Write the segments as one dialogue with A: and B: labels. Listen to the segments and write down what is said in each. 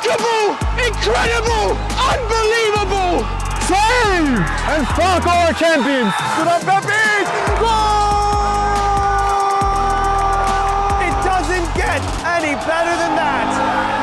A: Remarkable! Incredible! Unbelievable!
B: Save! And fuck our champions!
A: Good on Pepe! Goal! It doesn't get any better than that!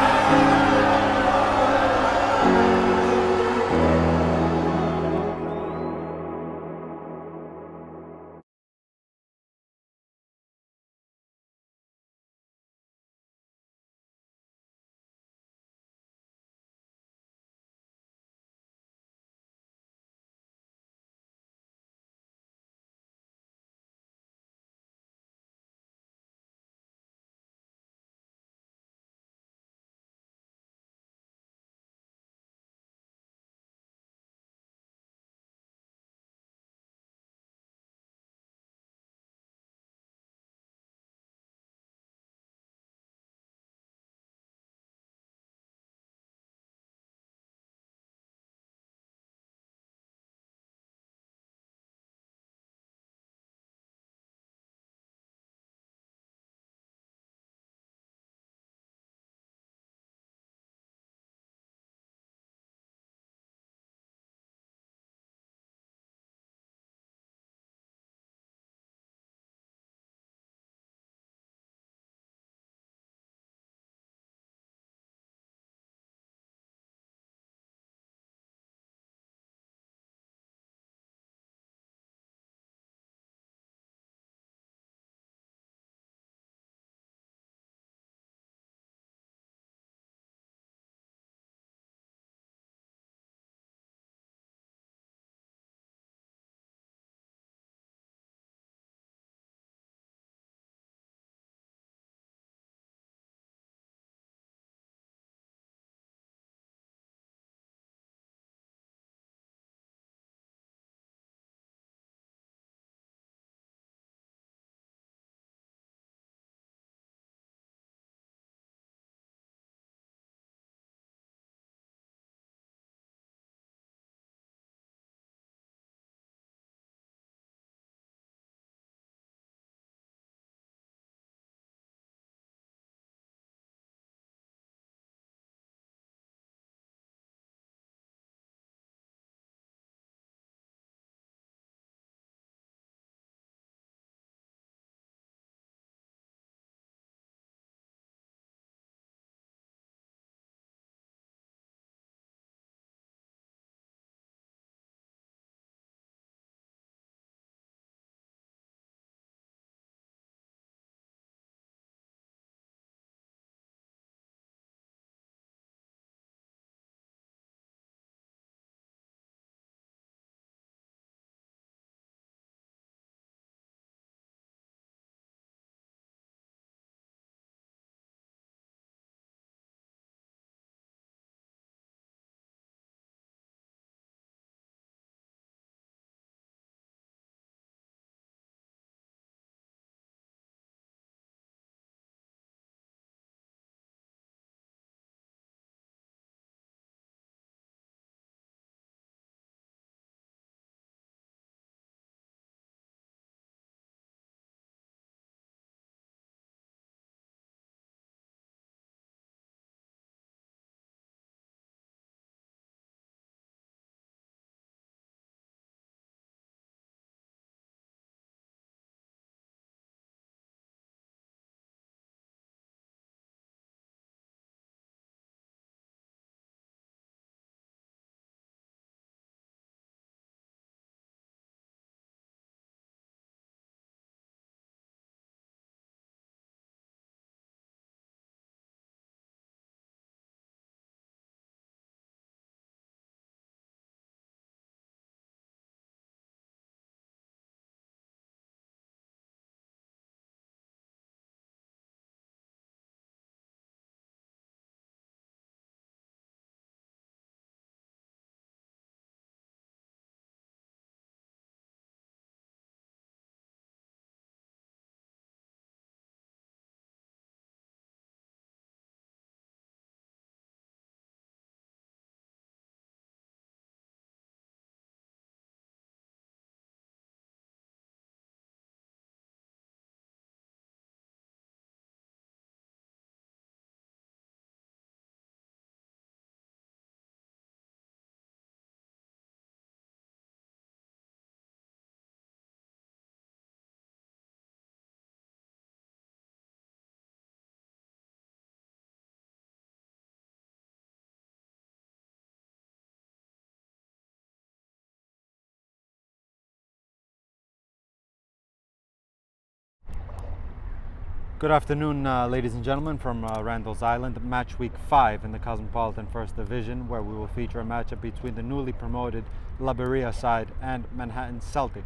C: Good afternoon, ladies and gentlemen, from Randall's Island. Match week 5 in the Cosmopolitan First Division, where we will feature a matchup between the newly promoted Laberia side and Manhattan Celtic.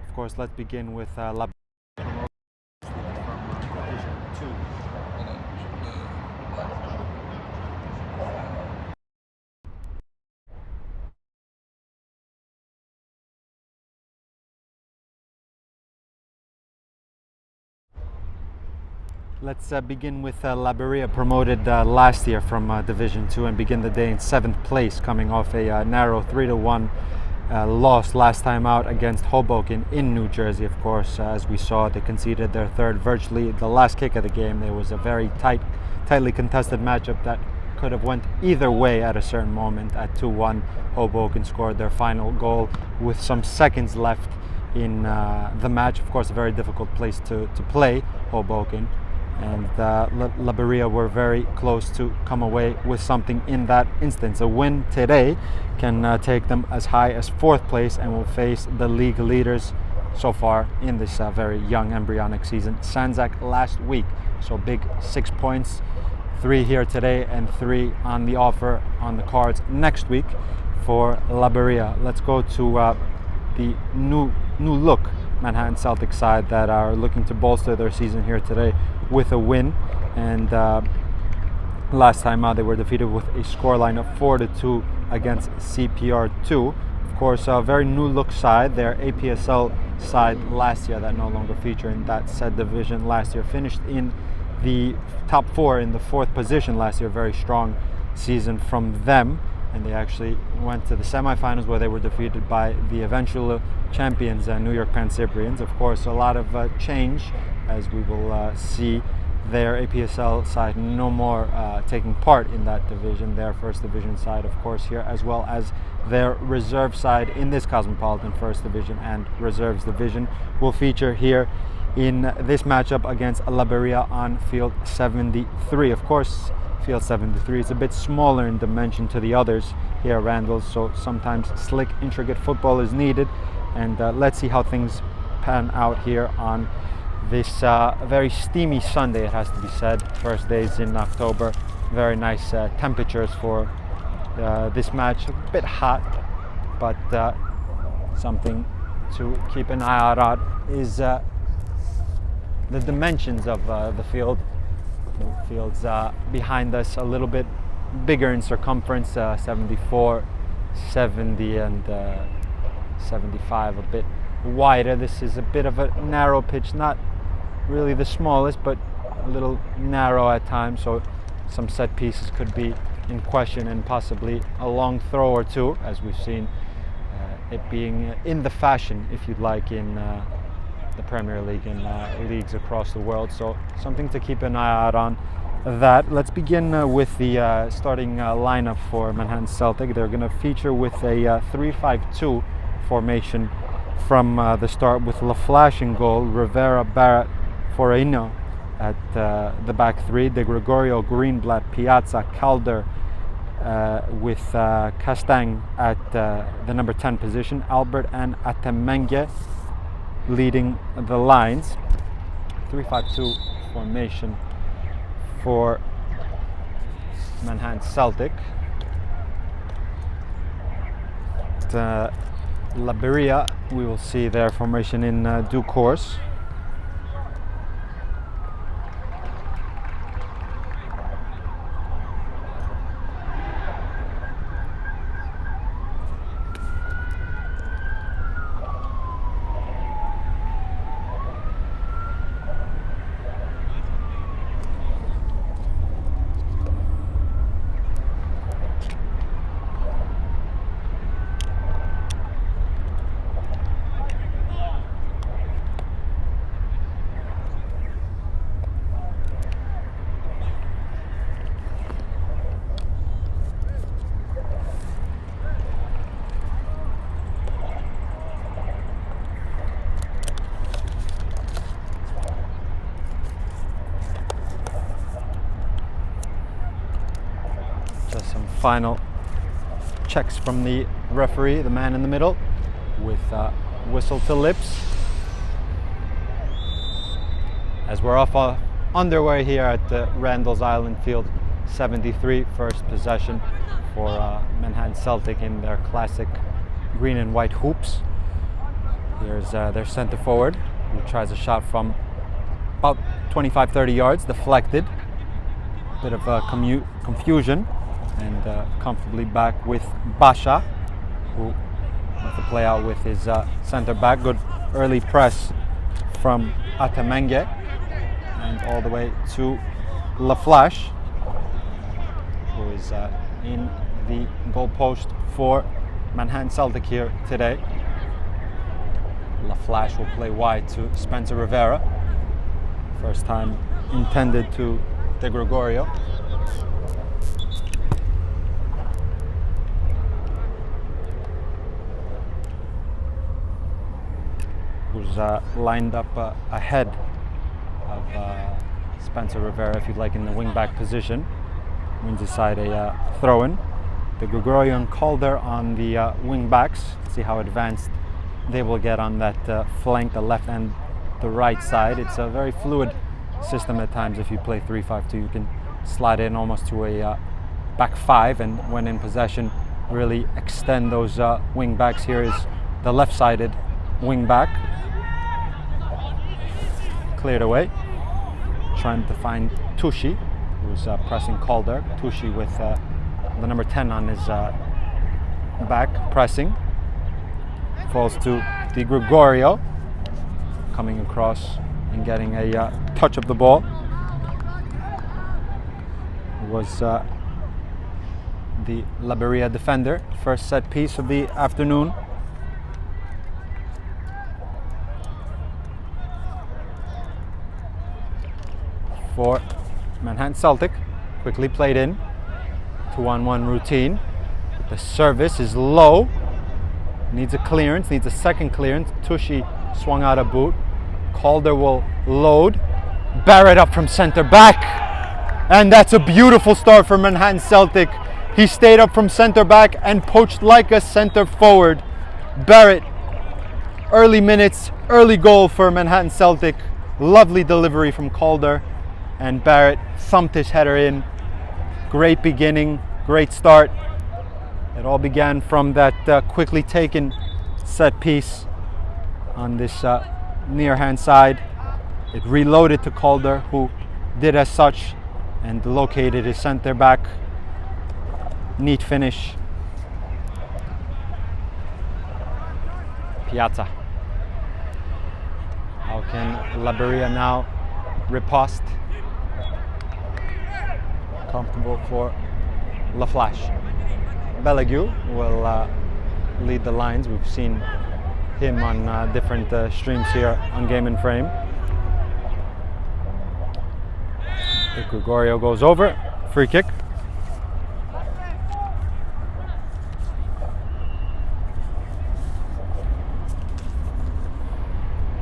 C: Of course, let's begin with Laberia from Division 2. Let's begin with Laberia, promoted last year from Division 2, and begin the day in 7th place, coming off a narrow 3-1 loss last time out against Hoboken in New Jersey. Of course, as we saw, they conceded their third virtually the last kick of the game. There was a very tightly contested matchup that could have went either way at a certain moment. At 2-1, Hoboken scored their final goal with some seconds left in the match. Of course, a very difficult place to play, Hoboken. And Laberia were very close to come away with something in that instance. A win today can take them as high as 4th place and will face the league leaders so far in this very young embryonic season, Sanzak, last week. So big 6 points, 3 here today and 3 on the offer on the cards next week for Laberia. Let's go to the new look Manhattan Celtic side that are looking to bolster their season here today with a win. And last time out they were defeated with a scoreline of 4-2 against CPR2. Of course, a very new look side. Their APSL side last year that no longer feature in that said division last year finished in the top 4 in the 4th position last year. Very strong season from them, and they actually went to the semifinals where they were defeated by the eventual champions, New York Pan-Cyprians. Of course, a lot of change, as we will see their APSL side no more taking part in that division. Their first division side, of course, here, as well as their reserve side in this Cosmopolitan First Division and Reserves Division, will feature here in this matchup against Laberia on Field 73. Of course, Field 73 is a bit smaller in dimension to the others here at Randall's, so sometimes slick, intricate football is needed. And let's see how things pan out here on this very steamy Sunday, it has to be said. First days in October. Very nice temperatures for this match. A bit hot, but something to keep an eye out on is the dimensions of the field. The field's behind us a little bit bigger in circumference, 74, 70 and 75, a bit wider. This is a bit of a narrow pitch, not really the smallest, but a little narrow at times, so some set pieces could be in question and possibly a long throw or two, as we've seen it being in the fashion, if you'd like, in the Premier League and leagues across the world. So something to keep an eye out on that. Let's begin with the starting lineup for Manhattan Celtic. They're going to feature with a 3-5-2 formation from the start, with LaFlash in goal, Rivera, Barrett, Foreino at the back 3, De Gregorio, Greenblatt, Piazza, Calder, with Castang at the number 10 position, Albert and Atemenge leading the lines. 3-5-2 formation for Manhattan Celtic. Laberia, we will see their formation in due course. Some final checks from the referee, the man in the middle, with whistle to lips, as we're off underway here at the Randall's Island Field. 73, first possession for Manhattan Celtic in their classic green and white hoops. Here's their center forward, who tries a shot from about 25-30 yards, deflected. Bit of confusion, and comfortably back with Basha, who wants to play out with his center back. Good early press from Atamenge, and all the way to Laflash, who is in the goal post for Manhattan Celtic here today. Laflash will play wide to Spencer Rivera. First time intended to De Gregorio. Who's lined up ahead of Spencer Rivera, if you'd like, in the wing-back position. Wins aside a throw-in. De Gregorio and Calder on the wing-backs. See how advanced they will get on that flank, the left and the right side. It's a very fluid system at times. If you play 3-5-2, you can slide in almost to a back five, and when in possession, really extend those wing backs. Here is the left-sided wing back, cleared away, trying to find Tushi, who's pressing Calder. Tushi with the number 10 on his back, pressing, falls to Di Gregorio, coming across and getting a touch of the ball. It was the Laberia defender. First set piece of the afternoon. For Manhattan Celtic, quickly played in. 2-on-1 routine. The service is low. Needs a clearance, needs a second clearance. Tushi swung out a boot. Calder will load. Barrett up from center back. And that's a beautiful start for Manhattan Celtic. He stayed up from center back and poached like a center forward. Barrett, early minutes, early goal for Manhattan Celtic. Lovely delivery from Calder. And Barrett thumped his header in. Great beginning, great start. It all began from that quickly taken set piece on this near hand side. It reloaded to Calder, who did as such and located his center back. Neat finish. Piazza. How can Laberia now riposte? Comfortable for Laflash. Belague will lead the lines. We've seen him on different streams here on Game and Frame. Gregorio goes over, free kick.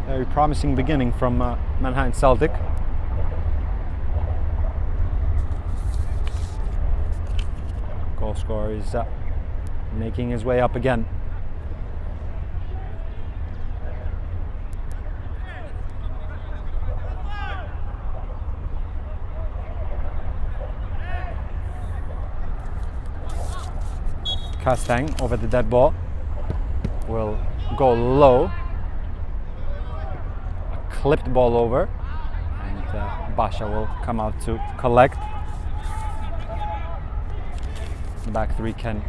C: Very promising beginning from Manhattan Celtic. Goal scorer is making his way up again. Castang over the dead ball will go low. A clipped ball over, and Basha will come out to collect. The back three can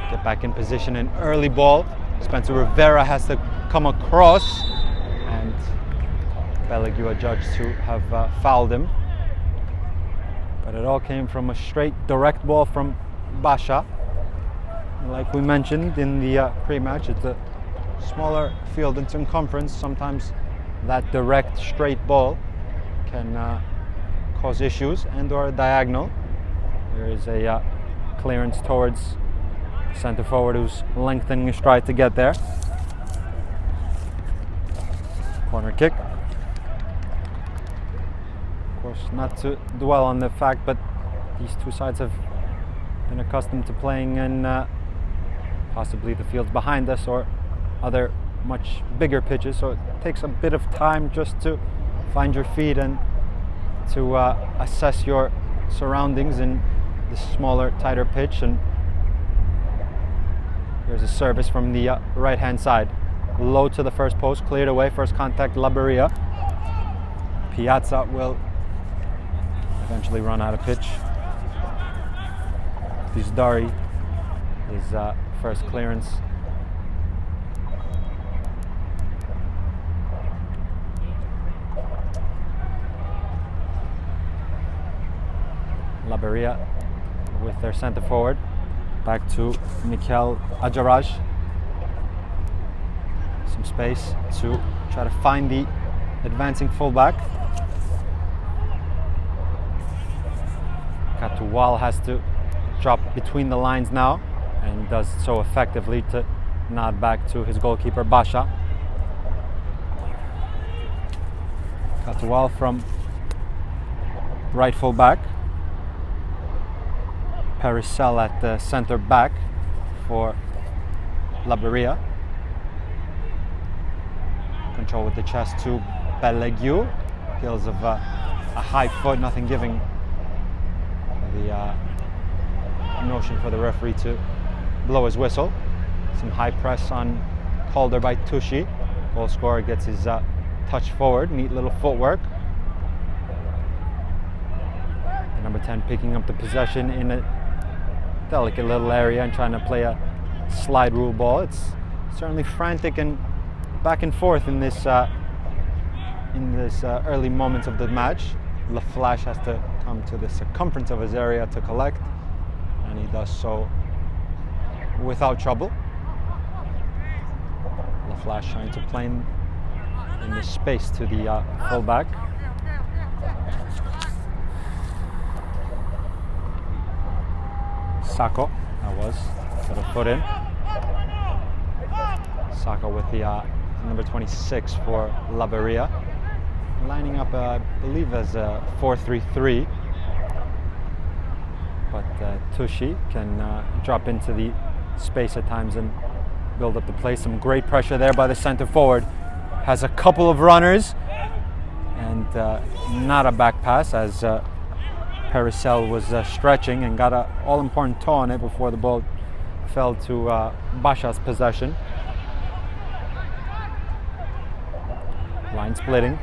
C: get back in position. An early ball. Spencer Rivera has to come across, and Belague adjudged to have fouled him. But it all came from a straight, direct ball from Basha. Like we mentioned in the pre-match, it's a smaller field in circumference. Sometimes that direct, straight ball can cause issues and/or diagonal. There is a clearance towards center forward, who's lengthening his stride to get there. Corner kick. Of course, not to dwell on the fact, but these two sides have been accustomed to playing in possibly the fields behind us or other much bigger pitches, so it takes a bit of time just to find your feet and to assess your surroundings in the smaller, tighter pitch. And here's a service from the right-hand side. Low to the first post, cleared away, first contact Laberia. Piazza will eventually run out of pitch. Dari, his first clearance. Laberia with their centre forward. Back to Mikel Ajaraj. Some space to try to find the advancing fullback. Katuwal has to drop between the lines now and does so effectively to nod back to his goalkeeper Basha. Katuwal from right fullback. Perisel at the centre back for Laberia. Control with the chest to Belegiu. Feels of a high foot, nothing giving the notion for the referee to blow his whistle. Some high press on Calder by Tushi. Goal scorer gets his touch forward, neat little footwork. Number 10 picking up the possession in a delicate little area and trying to play a slide rule ball. It's certainly frantic and back and forth in this early moments of the match. Laflash has to come to the circumference of his area to collect, and he does so without trouble. Laflash trying to play in the space to the fullback. Sako, that was, got a foot in. Sako with the number 26 for Laberia. Lining up, I believe, as a 4-3-3. But Tushi can drop into the space at times and build up the play. Some great pressure there by the centre forward. Has a couple of runners and not a back pass as Perisel was stretching and got an all-important toe on it before the ball fell to Basha's possession. Line splitting.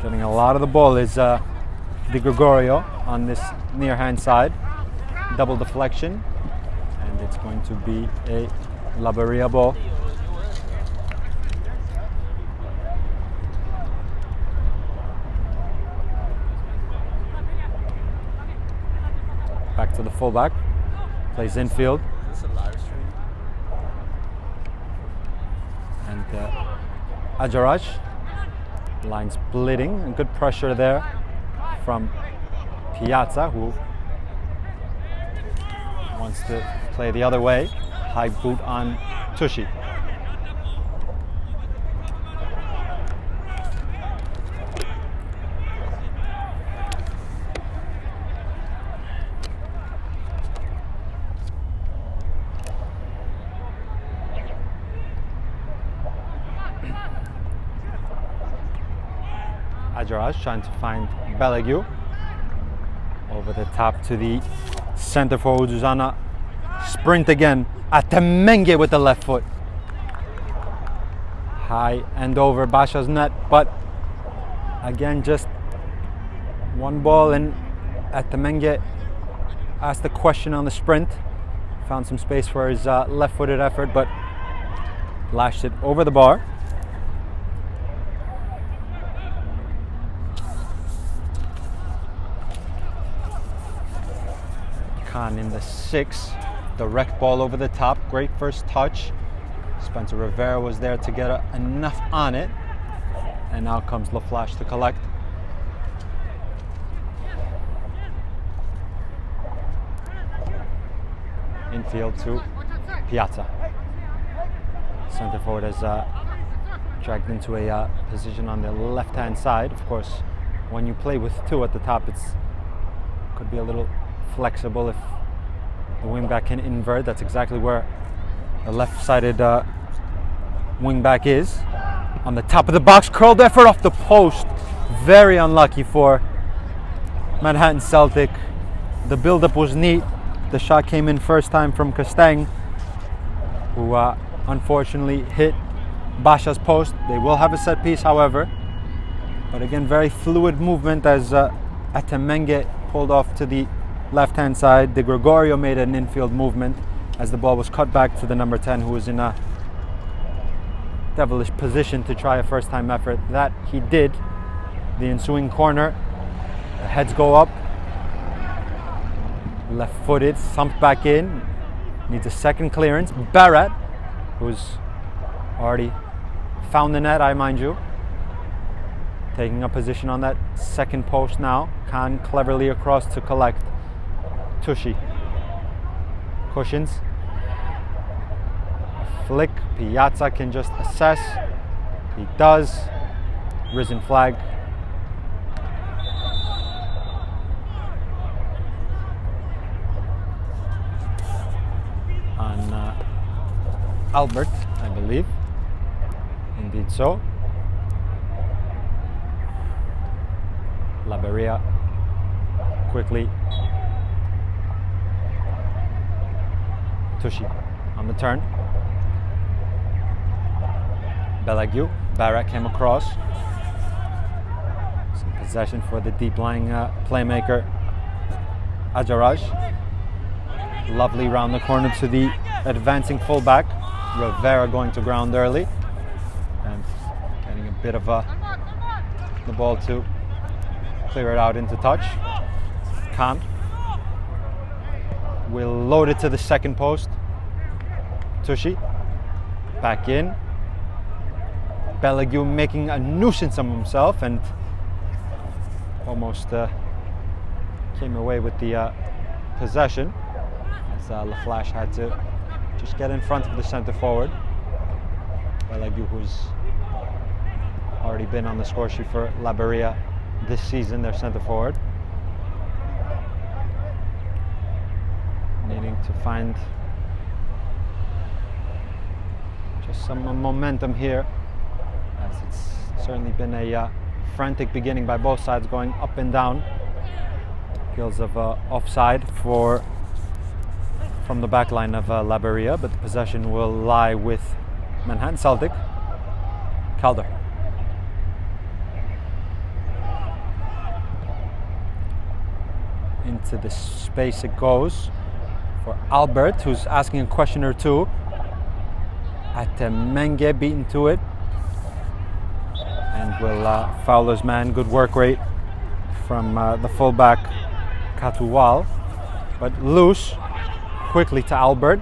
C: Getting a lot of the ball is Di Gregorio on this near-hand side. Double deflection, and it's going to be a Laberia ball. Back to the fullback, plays infield. And Ajaraj, line splitting, and good pressure there from Piazza, who wants to play the other way. High boot on Tushi. Ajaraj trying to find Belegiu. Over the top to the centre forward, Zuzana. Sprint again. Atemenge with the left foot. High and over Basha's net, but again, just one ball, and Atemenge asked the question on the sprint. Found some space for his left-footed effort, but lashed it over the bar. In the 6, direct ball over the top, great first touch. Spencer Rivera was there to get enough on it, and now comes Laflash to collect. Infield to Piazza. Center forward has dragged into a position on the left-hand side. Of course, when you play with two at the top, it's could be a little flexible if the wingback can invert. That's exactly where the left-sided wingback is. On the top of the box, curled effort off the post. Very unlucky for Manhattan Celtic. The build-up was neat. The shot came in first time from Castang, who unfortunately hit Basha's post. They will have a set piece, however. But again, very fluid movement as Atemenge pulled off to the left-hand side. De Gregorio made an infield movement as the ball was cut back to the number 10, who was in a devilish position to try a first-time effort. That he did. The ensuing corner, the heads go up. Left-footed, thumped back in. Needs a second clearance. Barrett, who's already found the net, I mind you. Taking a position on that second post now. Khan cleverly across to collect. Tushy. Cushions. A flick. Piazza can just assess. He does. Risen flag. On Albert, I believe. Indeed so. Laberia quickly. Tushy on the turn. Belague. Barrett came across. Some possession for the deep-lying playmaker Ajaraj. Lovely round the corner to the advancing fullback. Rivera going to ground early and getting a bit of the ball to clear it out into touch. Can't. Will load it to the second post. Tushy back in. Belague making a nuisance of himself and almost came away with the possession as Laflash had to just get in front of the centre forward. Belague, who's already been on the score sheet for Laberia this season, their centre forward. Needing to find just some momentum here, as it's certainly been a frantic beginning by both sides, going up and down. Appeals of offside from the back line of Laberia, but the possession will lie with Manhattan Celtic. Calder. Into the space it goes for Albert, who's asking a question or two. Atemenge beaten to it and will foul his man. Good work rate from the fullback Katuwal, but loose. Quickly to Albert.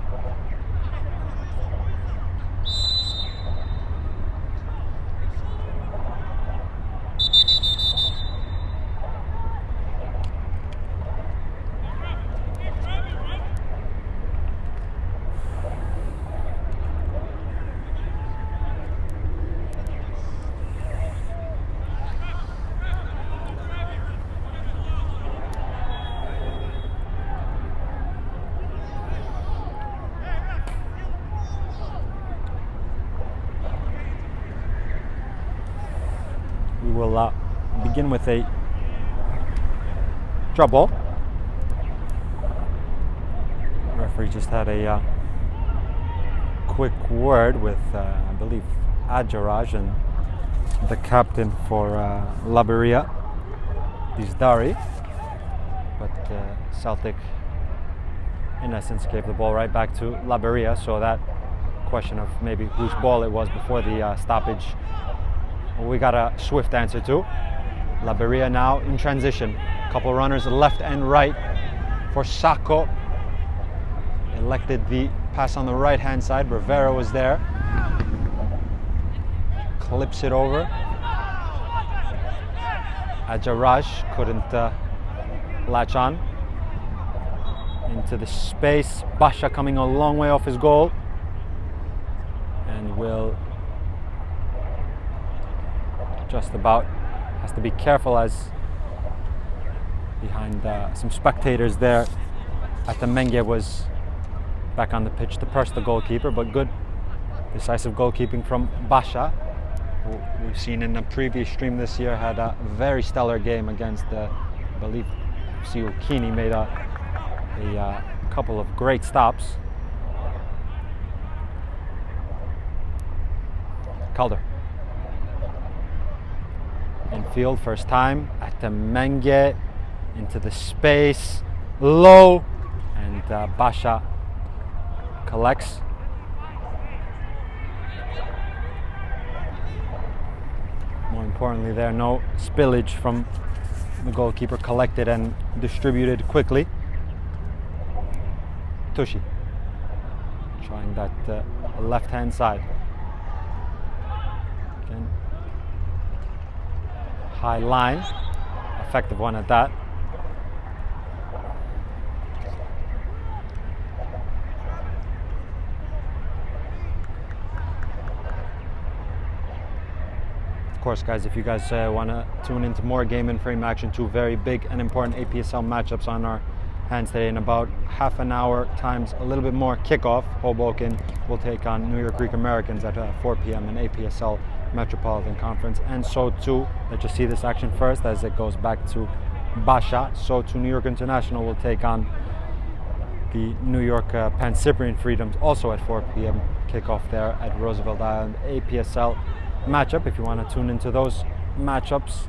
C: We will begin with a drop ball. The referee just had a quick word with, I believe, Ajaraj and the captain for Laberia, Dizdari. But Celtic, in essence, gave the ball right back to Laberia, so that question of maybe whose ball it was before the stoppage, we got a swift answer to. Laberia now in transition. Couple runners left and right for Sacco. Elected the pass on the right hand side. Rivera was there. Clips it over. Ajaraj couldn't latch on. Into the space. Basha coming a long way off his goal. And will just about, has to be careful as behind some spectators there. Atemenge was back on the pitch to press the goalkeeper, but good decisive goalkeeping from Basha. who we've seen in a previous stream this year, had a very stellar game against, I believe, Siukini, made a couple of great stops. Calder. Infield, first time, at the Menge, into the space, low, and Basha collects. More importantly there, no spillage from the goalkeeper, collected and distributed quickly. Tushi, trying that left-hand side. Again, high line, effective one at that. Of course, guys, if you guys want to tune into more game and frame action, two very big and important APSL matchups on our hands today. In about half an hour times a little bit more kickoff, Hoboken will take on New York Greek Americans at 4 p.m. in APSL Metropolitan Conference. And so too, let's just see this action first as it goes back to Basha. So too, New York International will take on the New York Pan Cyprian Freedoms, also at 4 p.m. kickoff there at Roosevelt Island. APSL matchup, if you want to tune into those matchups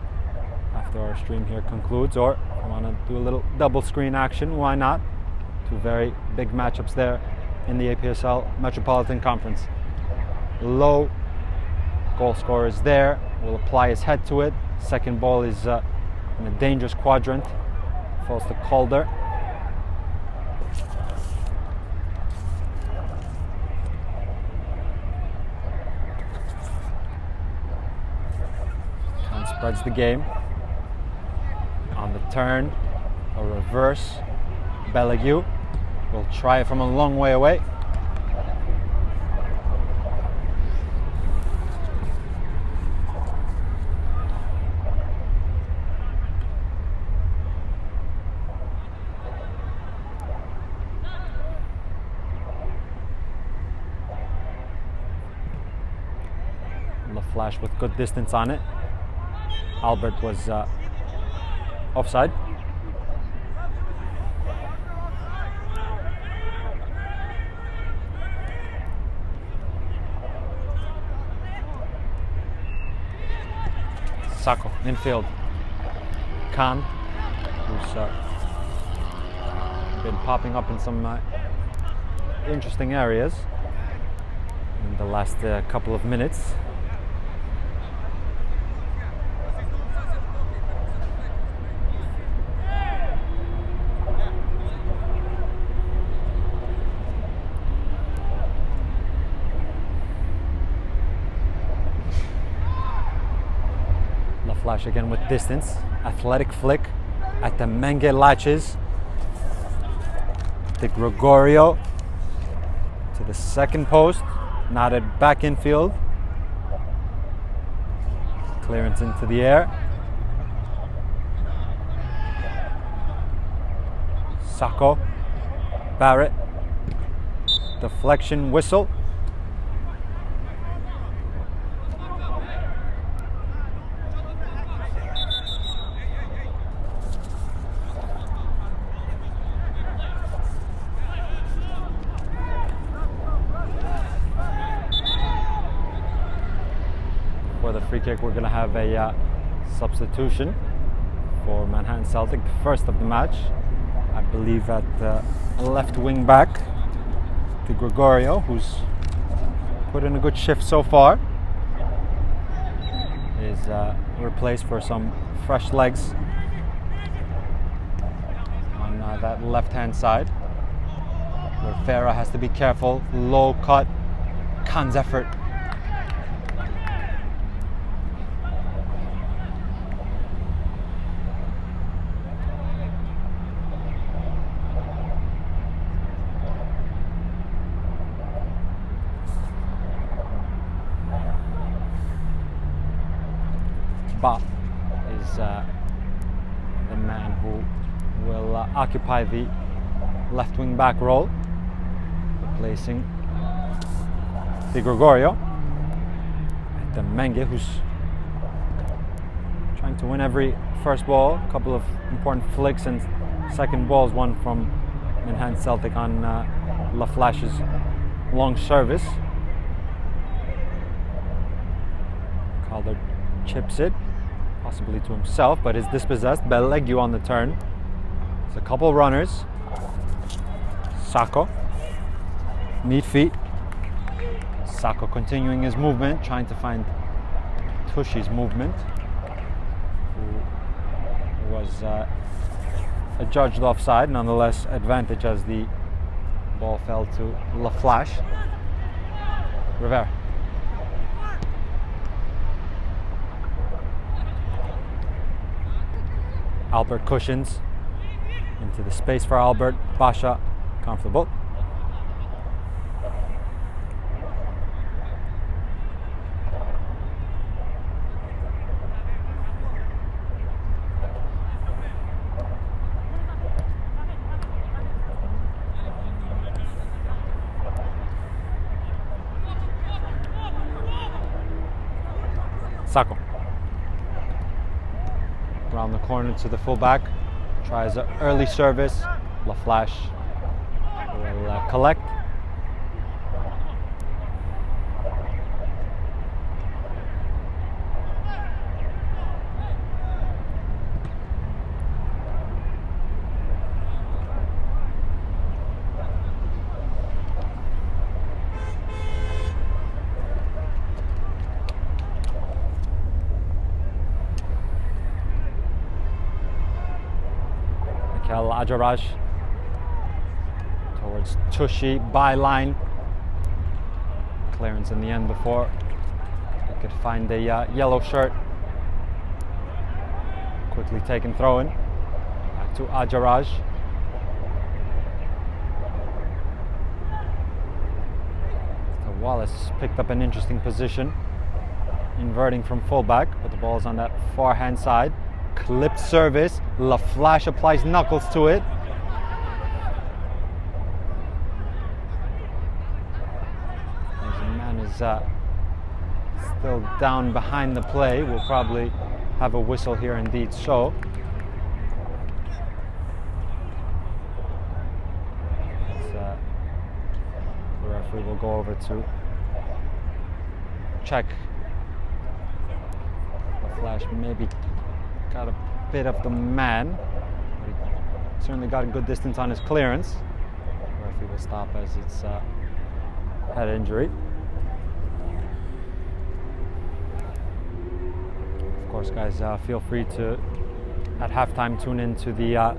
C: after our stream here concludes, or if you want to do a little double screen action, why not? Two very big matchups there in the APSL Metropolitan Conference. Low, goal scorer is there, will apply his head to it. Second ball is in a dangerous quadrant, falls to Calder. Spreads the game. On the turn, a reverse. Belague will try it from a long way away. The flash with good distance on it. Albert was offside. Sako, infield. Khan, who's been popping up in some interesting areas in the last couple of minutes. Flash again with distance, athletic flick at the Menge latches. De Gregorio to the second post, nodded back infield. Clearance into the air. Sako, Barrett, deflection whistle. For the free kick, we're going to have a substitution for Manhattan Celtic, the first of the match. I believe at left wing back, De Gregorio, who's put in a good shift so far, is replaced for some fresh legs on that left-hand side, where Farah has to be careful. Low cut, Khan's effort. Ba is the man who will occupy the left wing back role, replacing De Gregorio. to Menge, who's trying to win every first ball. A couple of important flicks and second balls, one from in-hand Celtic on Laflash's long service. Calder chips it, possibly to himself, but is dispossessed. Bellegiu on the turn. There's a couple runners. Sacco, neat feet. Sacco continuing his movement, trying to find Tushi's movement, who was adjudged offside. Nonetheless, advantage as the ball fell to Laflash. Rivera. Albert cushions into the space for Albert. Basha comfortable. Sacco. Around the corner to the fullback. Tries an early service. Laflash will collect. Ajaraj towards Tushi, byline. Clearance in the end before he could find a yellow shirt. Quickly taken throw in. Back to Ajaraj. So Wallace picked up an interesting position, inverting from fullback, but the ball's on that far hand side. Clipped service. Laflash applies knuckles to it. As the man is still down behind the play. We'll probably have a whistle here indeed. So the referee will go over to check. Laflash maybe got a bit of the man, but he certainly got a good distance on his clearance. The referee will stop as it's head injury. Of course, guys, feel free to, at halftime, tune into the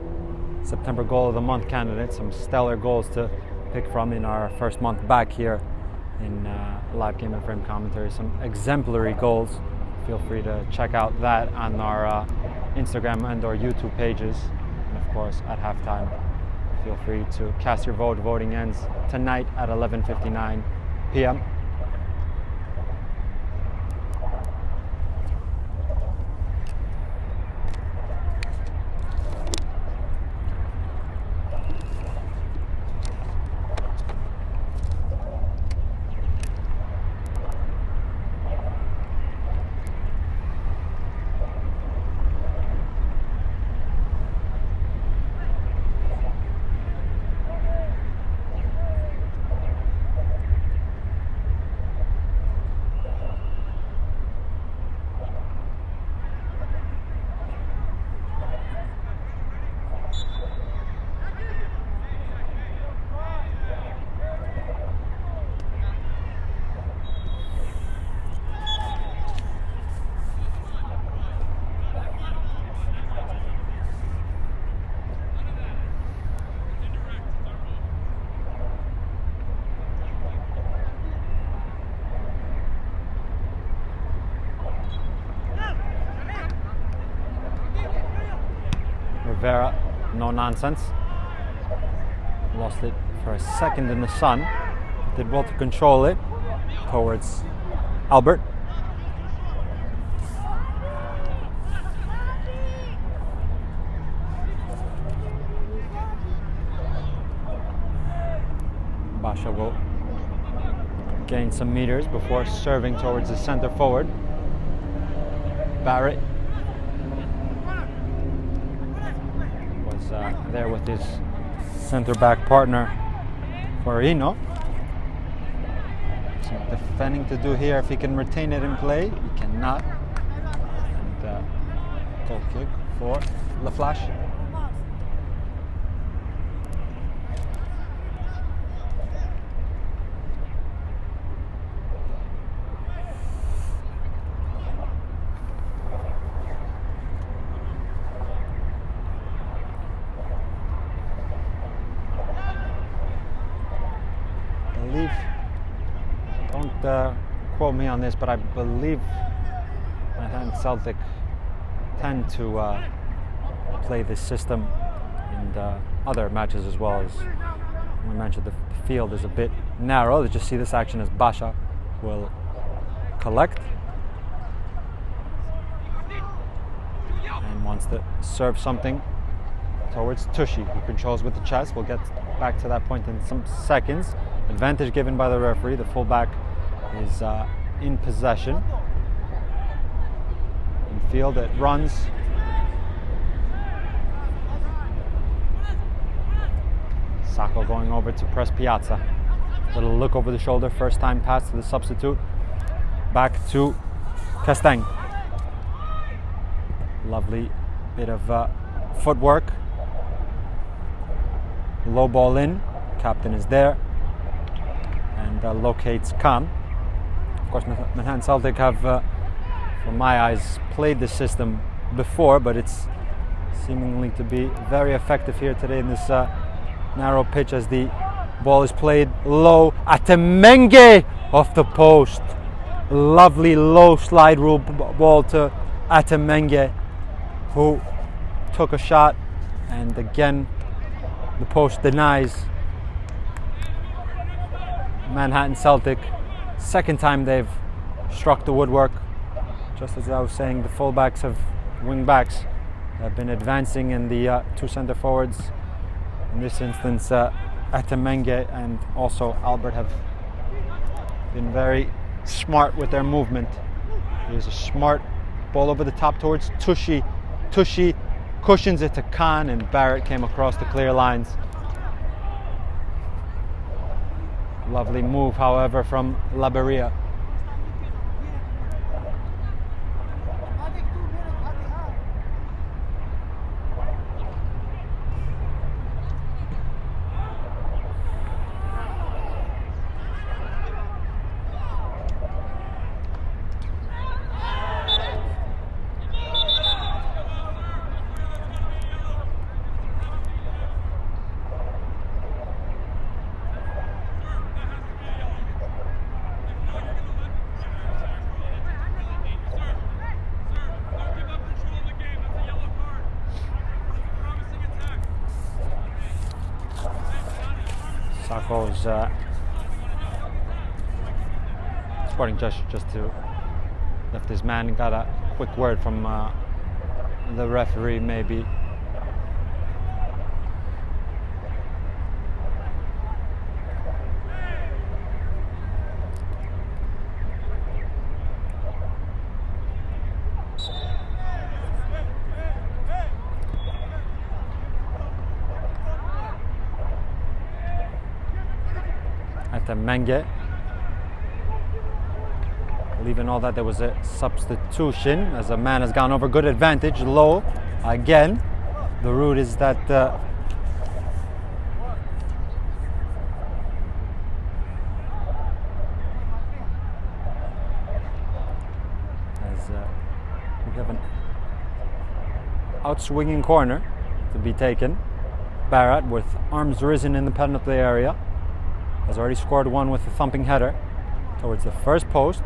C: September Goal of the Month candidates. Some stellar goals to pick from in our first month back here in live game and frame commentary. Some exemplary goals. Feel free to check out that on our Instagram and our YouTube pages. And of course, at halftime, feel free to cast your vote. Voting ends tonight at 11:59 p.m. Rivera, no nonsense. Lost it for a second in the sun. Did well to control it towards Albert. Basha will gain some meters before serving towards the center forward. Barrett was there with his center back partner Farino. Some defending to do here if he can retain it in play. He cannot. And goal kick for La Flash. Don't quote me on this, but I believe Celtic tend to play this system in other matches as well. As we mentioned, the field is a bit narrow. Let's just see this action as Basha will collect and wants to serve something towards Tushy, who controls with the chest. We'll get back to that point in some seconds. Advantage given by the referee. The fullback is in possession. In field it runs. Sacco going over to press Piazza. Little look over the shoulder. First time pass to the substitute. Back to Castaigne. Lovely bit of footwork. Low ball in. Captain is there. And locates Khan. Of course, Manhattan Celtic have, from my eyes, played the system before, but it's seemingly to be very effective here today in this narrow pitch as the ball is played low. Atemenge off the post. Lovely low slide rule ball to Atemenge, who took a shot, and again the post denies. Manhattan Celtic, second time they've struck the woodwork. Just as I was saying, the fullbacks wing backs have been advancing, and the two centre forwards, in this instance Atemenge and also Albert, have been very smart with their movement. Here's a smart ball over the top towards Tushy. Tushy cushions it to Khan, and Barrett came across the clear lines. Lovely move, however, from Laberia. Sacco's sporting gesture just to lift his man. Got a quick word from the referee, maybe. Menge. Believing all that there was a substitution as a man has gone over. Good advantage, low again. The route is that as we have an out-swinging corner to be taken. Barrett with arms risen in the penalty area has already scored one with a thumping header towards the first post.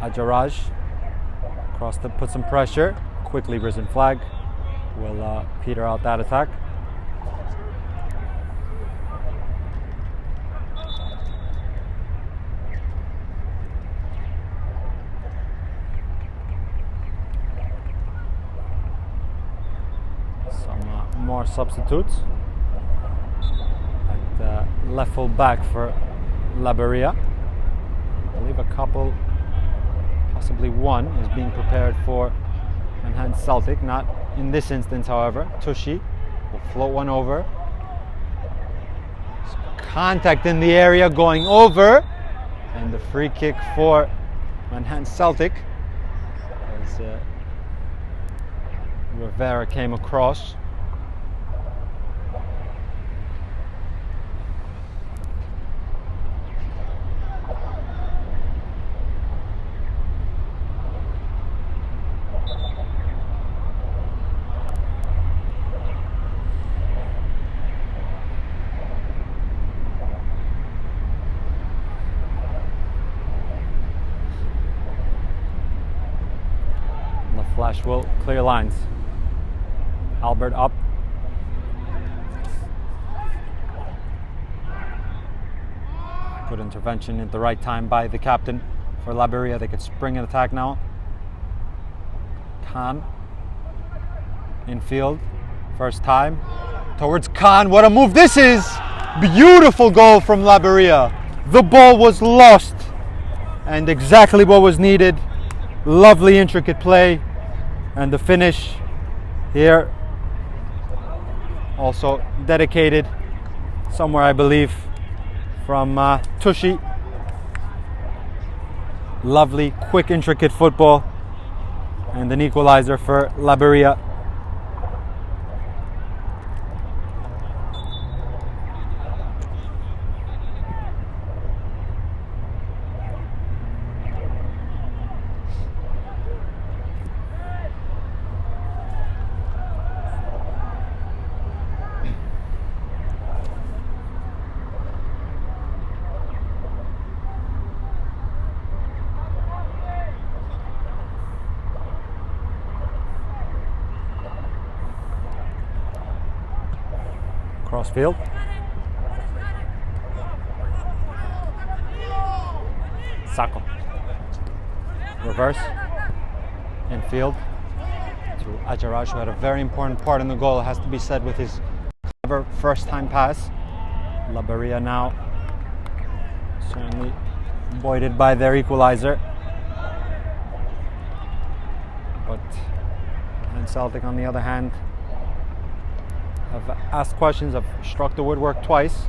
C: Ajaraj across to put some pressure. Quickly risen flag will peter out that attack. Some more substitutes. Left full back for Laberia. I believe a couple, possibly one, is being prepared for Manhattan Celtic. Not in this instance, however. Tushy will float one over. Contact in the area going over. And the free kick for Manhattan Celtic as Rivera came across. Flash will clear lines. Albert up. Good intervention at the right time by the captain for Laberia. They could spring an attack now. Khan. Infield. First time. Towards Khan. What a move this is! Beautiful goal from Laberia. The ball was lost. And exactly what was needed. Lovely intricate play. And the finish here also dedicated somewhere, I believe, from Tushy. Lovely, quick, intricate football and an equalizer for Laberia. Crossfield. Sacco. Reverse. Infield. To Ajaraj, who had a very important part in the goal, it has to be said, with his clever first time pass. Laberia now certainly buoyed by their equalizer. But Celtic, on the other hand, have asked questions, have struck the woodwork twice.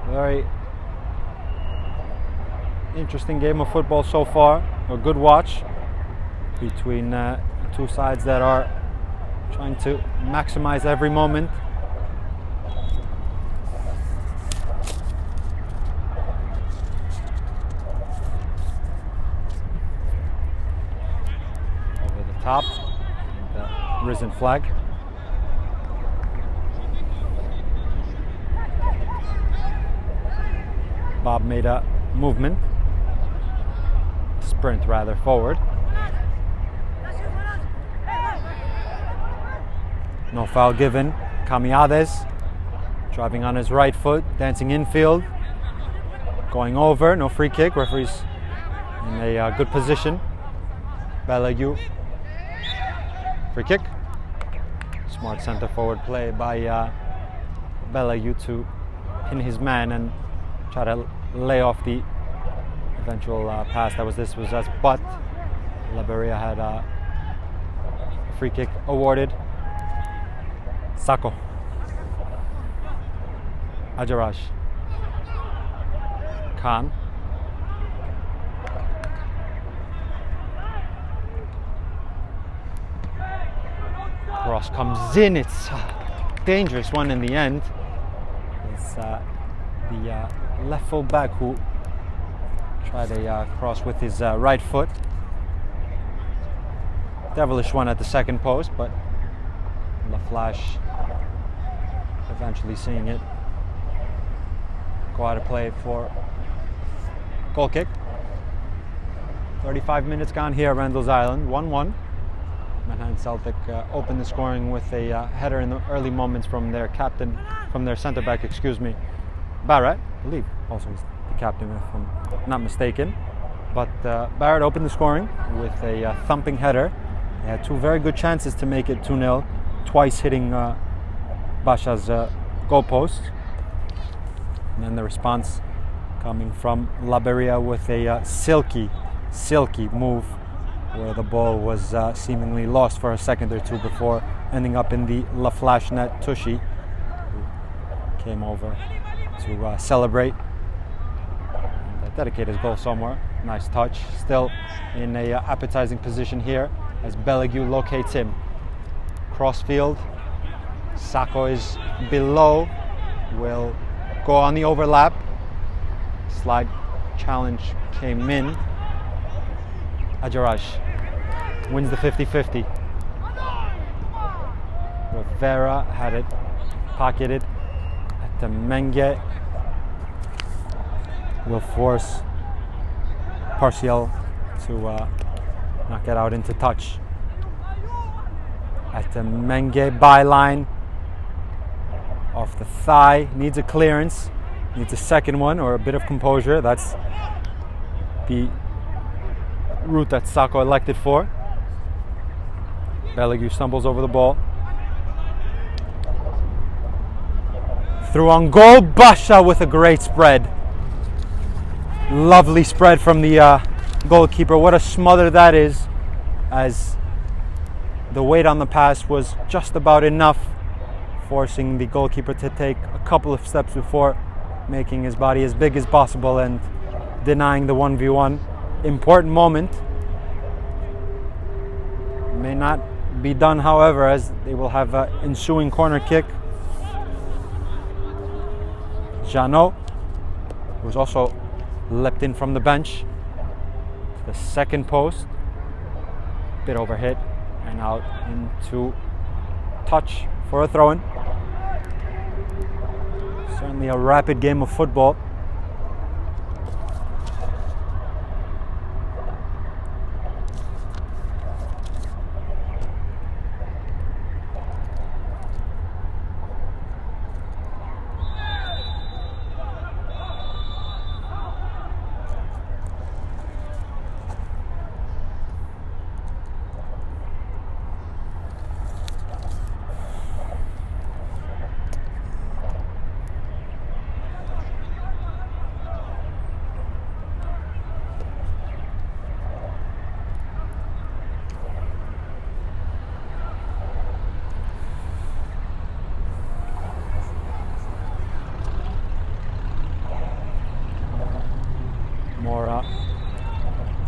C: Very interesting game of football so far. A good watch between two sides that are trying to maximize every moment. Over the top, the risen flag. Bob made a movement, sprint rather, forward. No foul given. Camiades driving on his right foot, dancing infield, going over, no free kick. Referee's in a good position. Balague, free kick. Smart centre forward play by Balague to pin his man and try to lay off the eventual pass that was dispossessed, but Laberia had a free kick awarded. Sacco. Ajaraj. Khan. Cross comes in. It's a dangerous one in the end. It's the left full back who tried a cross with his right foot. Devilish one at the second post, but La Flash eventually seeing it go out of play for goal kick. 35 minutes gone here at Randall's Island, 1-1. Manhattan Celtic opened the scoring with a header in the early moments from their captain, from their centre back, Barrett, I believe, also was the captain if I'm not mistaken. But Barrett opened the scoring with a thumping header. They had two very good chances to make it 2-0, twice hitting Basha's goalpost. And then the response coming from Laberia with a silky move where the ball was seemingly lost for a second or two before ending up in the La Flash net. Tushy, who came over to celebrate and dedicate his goal somewhere. Nice touch. Still in a appetizing position here as Belague locates him. Crossfield. Sako is below. Will go on the overlap. Slide challenge came in. Ajaraj wins the 50-50. Rivera had it pocketed at the Menge. Will force Partial to knock it out into touch. At the Menge byline, off the thigh, needs a clearance, needs a second one or a bit of composure. That's the route that Sako elected for. Belague stumbles over the ball. Through on goal, Basha with a great spread. Lovely spread from the goalkeeper. What a smother that is, as the weight on the pass was just about enough, forcing the goalkeeper to take a couple of steps before making his body as big as possible and denying the 1v1. Important moment. May not be done, however, as they will have an ensuing corner kick. Jeannot was also leapt in from the bench. The second post, bit overhit and out into touch for a throw-in. Certainly a rapid game of football.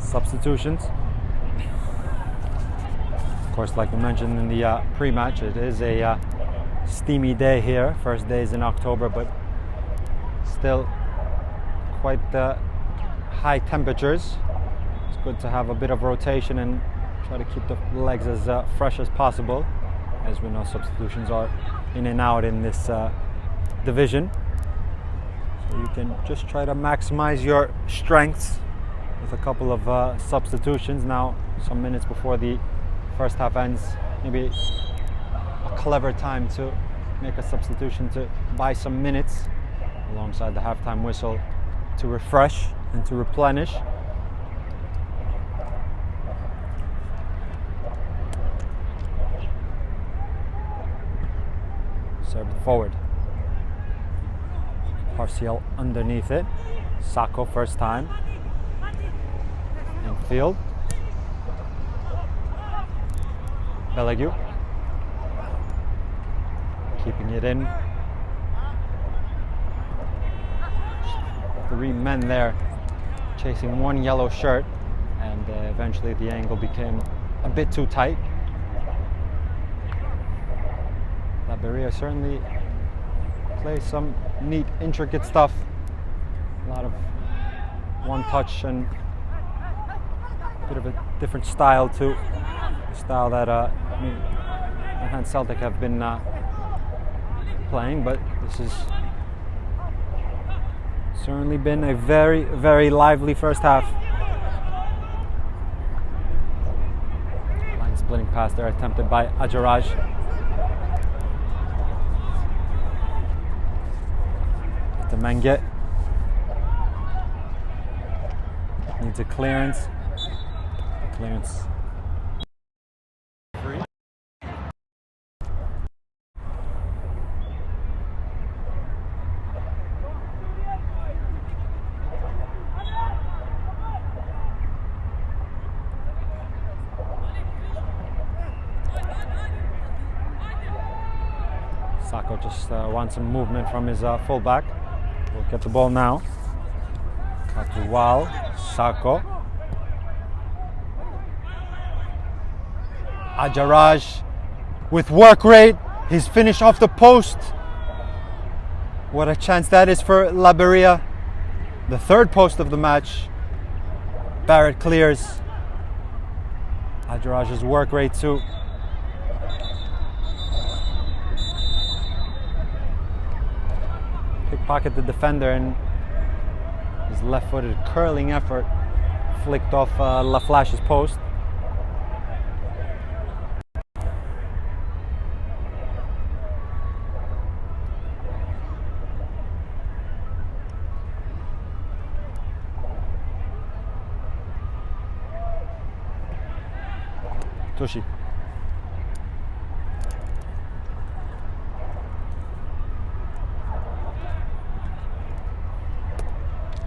C: Substitutions. Of course, like we mentioned in the pre-match, it is a steamy day here. First day is in October, but still quite high temperatures. It's good to have a bit of rotation and try to keep the legs as fresh as possible, as we know substitutions are in and out in this division. So you can just try to maximize your strengths with a couple of substitutions. Now, some minutes before the first half ends, maybe a clever time to make a substitution to buy some minutes alongside the halftime whistle to refresh and to replenish. Served forward. Partial underneath it. Sako first time. Field. Belague keeping it in. 3 men there chasing one yellow shirt, and eventually the angle became a bit too tight. Laberia certainly plays some neat, intricate stuff. A lot of one touch and bit of a different style to the style that Celtic have been playing, but this has certainly been a very, very lively first half. Line splitting pass there attempted by Ajaraj. To Menge. Needs a clearance. Clearance. Free. Sako just wants some movement from his fullback. We'll get the ball now. Katuwal, Sako. Ajaraj with work rate. He's finished off the post. What a chance that is for Laberia. The third post of the match. Barrett clears. Ajaraj's work rate too. Pickpocket the defender, and his left-footed curling effort flicked off Laflash's post. Tushi.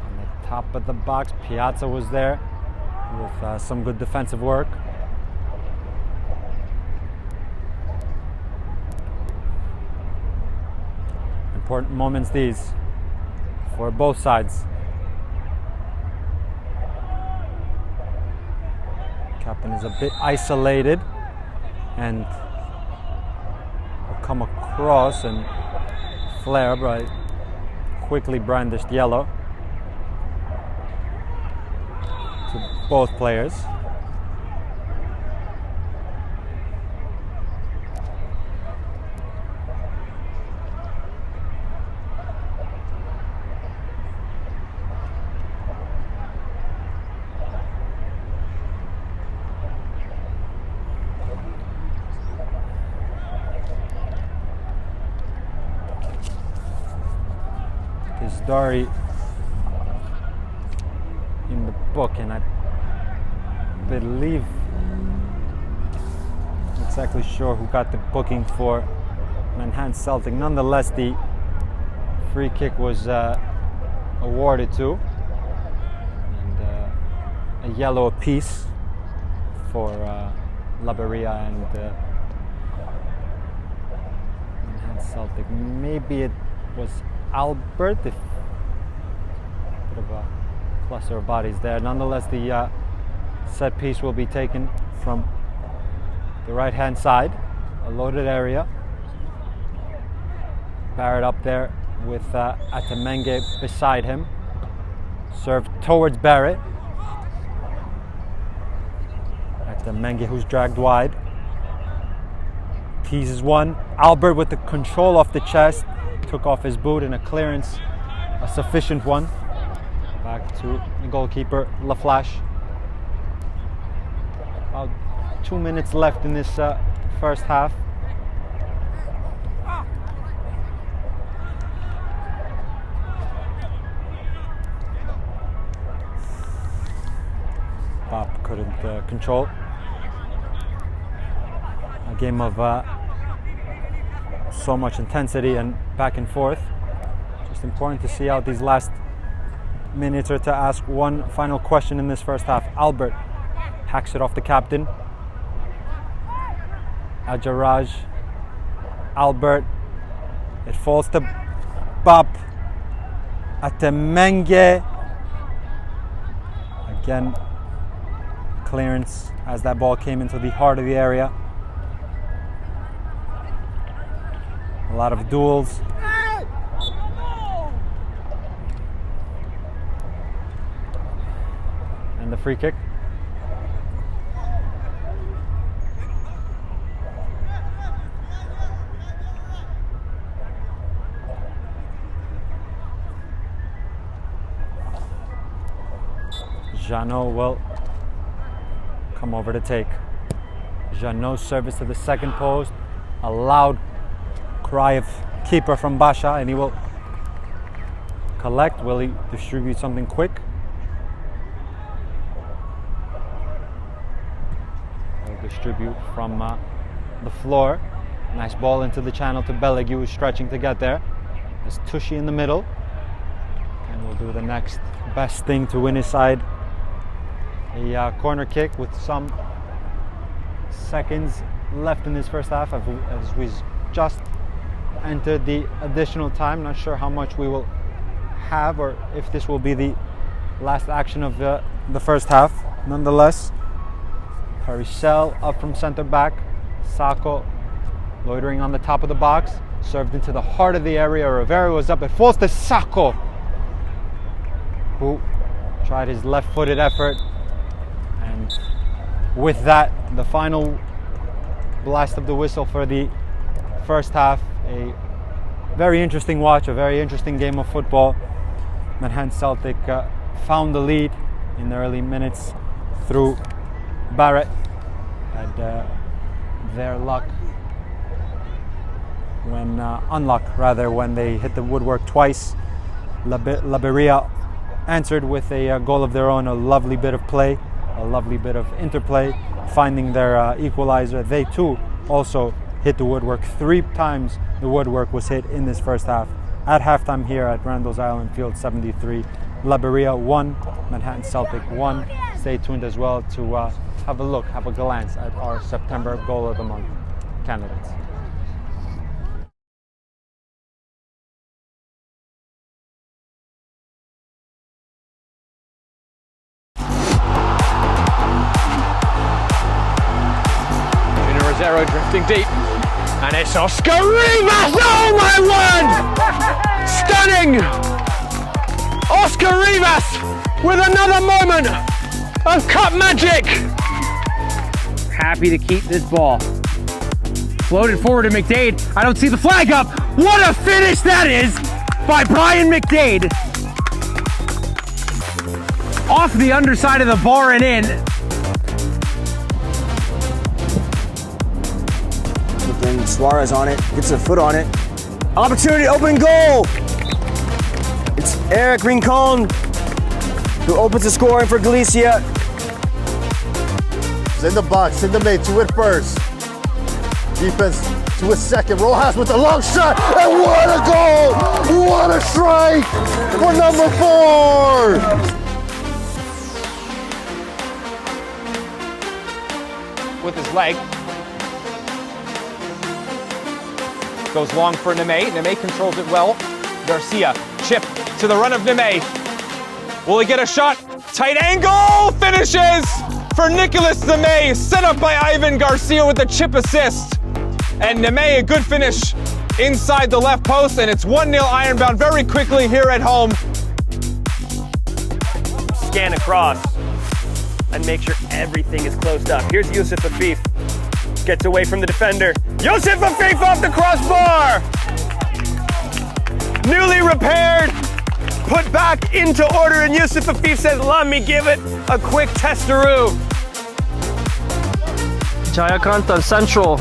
C: On the top of the box, Piazza was there with some good defensive work. Important moments these for both sides. Captain is a bit isolated and will come across and flare, but quickly brandished yellow to both players. Dari in the book, and I believe, not exactly sure who got the booking for Manhattan Celtic. Nonetheless, the free kick was awarded to, and a yellow apiece for Laberia and Manhattan Celtic. Maybe it was Albert, if bit of a cluster of bodies there. Nonetheless, the set piece will be taken from the right hand side, a loaded area. Barrett up there with Atamenge beside him. Served towards Barrett. Atamenge, who's dragged wide. Teases one. Albert with the control off the chest. Took off his boot, and a clearance, a sufficient one. Back to the goalkeeper, Laflash. About 2 minutes left in this first half. Bob couldn't control. A game of so much intensity and back and forth. Just important to see out these last minutes, or to ask one final question in this first half. Albert hacks it off the captain. Ajaraj. Albert. It falls to Bap. Atemenge. Again, clearance as that ball came into the heart of the area. A lot of duels. And the free kick. Jeannot will come over to take. Jeannot's service to the second post. A loud cry of keeper from Basha, and he will collect. Will he distribute something quick? He'll distribute from the floor. Nice ball into the channel to Belegi, who's stretching to get there. There's Tushi in the middle, and we'll do the next best thing to win his side. A corner kick with some seconds left in this first half, as we just entered the additional time. Not sure how much we will have or if this will be the last action of the first half. Nonetheless, Paricel up from center back. Sacco loitering on the top of the box. Served into the heart of the area. Rivera was up. It falls to Sacco, who tried his left-footed effort. And with that, the final blast of the whistle for the first half. A very interesting watch, a very interesting game of football. Manhattan Celtic found the lead in the early minutes through Barrett. Had their luck when unluck rather when they hit the woodwork twice. Laberia answered with a goal of their own, a lovely bit of play, a lovely bit of interplay, finding their equalizer. They too also hit the woodwork. 3 times the woodwork was hit in this first half. At halftime here at Randall's Island Field, 73. Laberia 1, Manhattan Celtic 1. Stay tuned as well to have a look, have a glance at our September Goal of the Month candidates.
A: Rosero drifting deep, and it's Oscar Rivas! Oh my word! Stunning! Oscar Rivas with another moment of cup magic!
D: Happy to keep this ball. Floated forward to McDade. I don't see the flag up. What a finish that is by Brian McDade. Off the underside of the bar and in.
E: And Suarez on it, gets a foot on it. Opportunity, open goal! It's Eric Rincon who opens the scoring for Galicia.
F: It's in the box, in the mid, to it first. Defense to a second. Rojas with a long shot, and what a goal! What a strike for number 4!
A: With his leg. Goes long for Neme. Neme controls it well. Garcia, chip to the run of Neme. Will he get a shot? Tight angle! Finishes for Nicolas Neme. Set up by Ivan Garcia with the chip assist. And Neme, a good finish inside the left post, and it's 1-0 Ironbound very quickly here at home.
G: Scan across and make sure everything is closed up. Here's Yusuf Afif. Gets away from the defender. Yusuf Afif off the crossbar! Newly repaired, put back into order, and Yusuf Afif says, let me give it a quick testaroo.
D: Jayakant on central.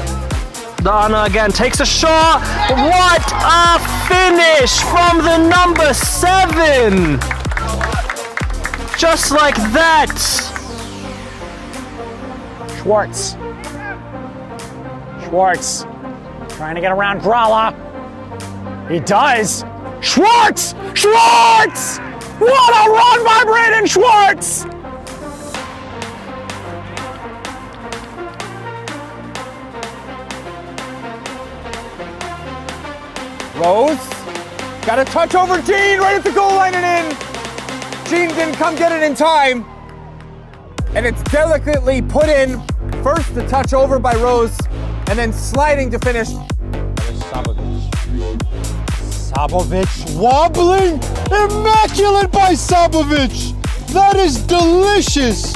D: Dana again takes a shot. What a finish from the number 7! Just like that.
H: Schwartz trying to get around Gralla. He does. Schwartz! What a run by Brandon Schwartz!
A: Rose got a touch over Gene right at the goal line and in. Gene didn't come get it in time. And it's delicately put in. First the touch over by Rose, and then sliding to finish.
B: Sabovic wobbling! Immaculate by Sabovic! That is delicious!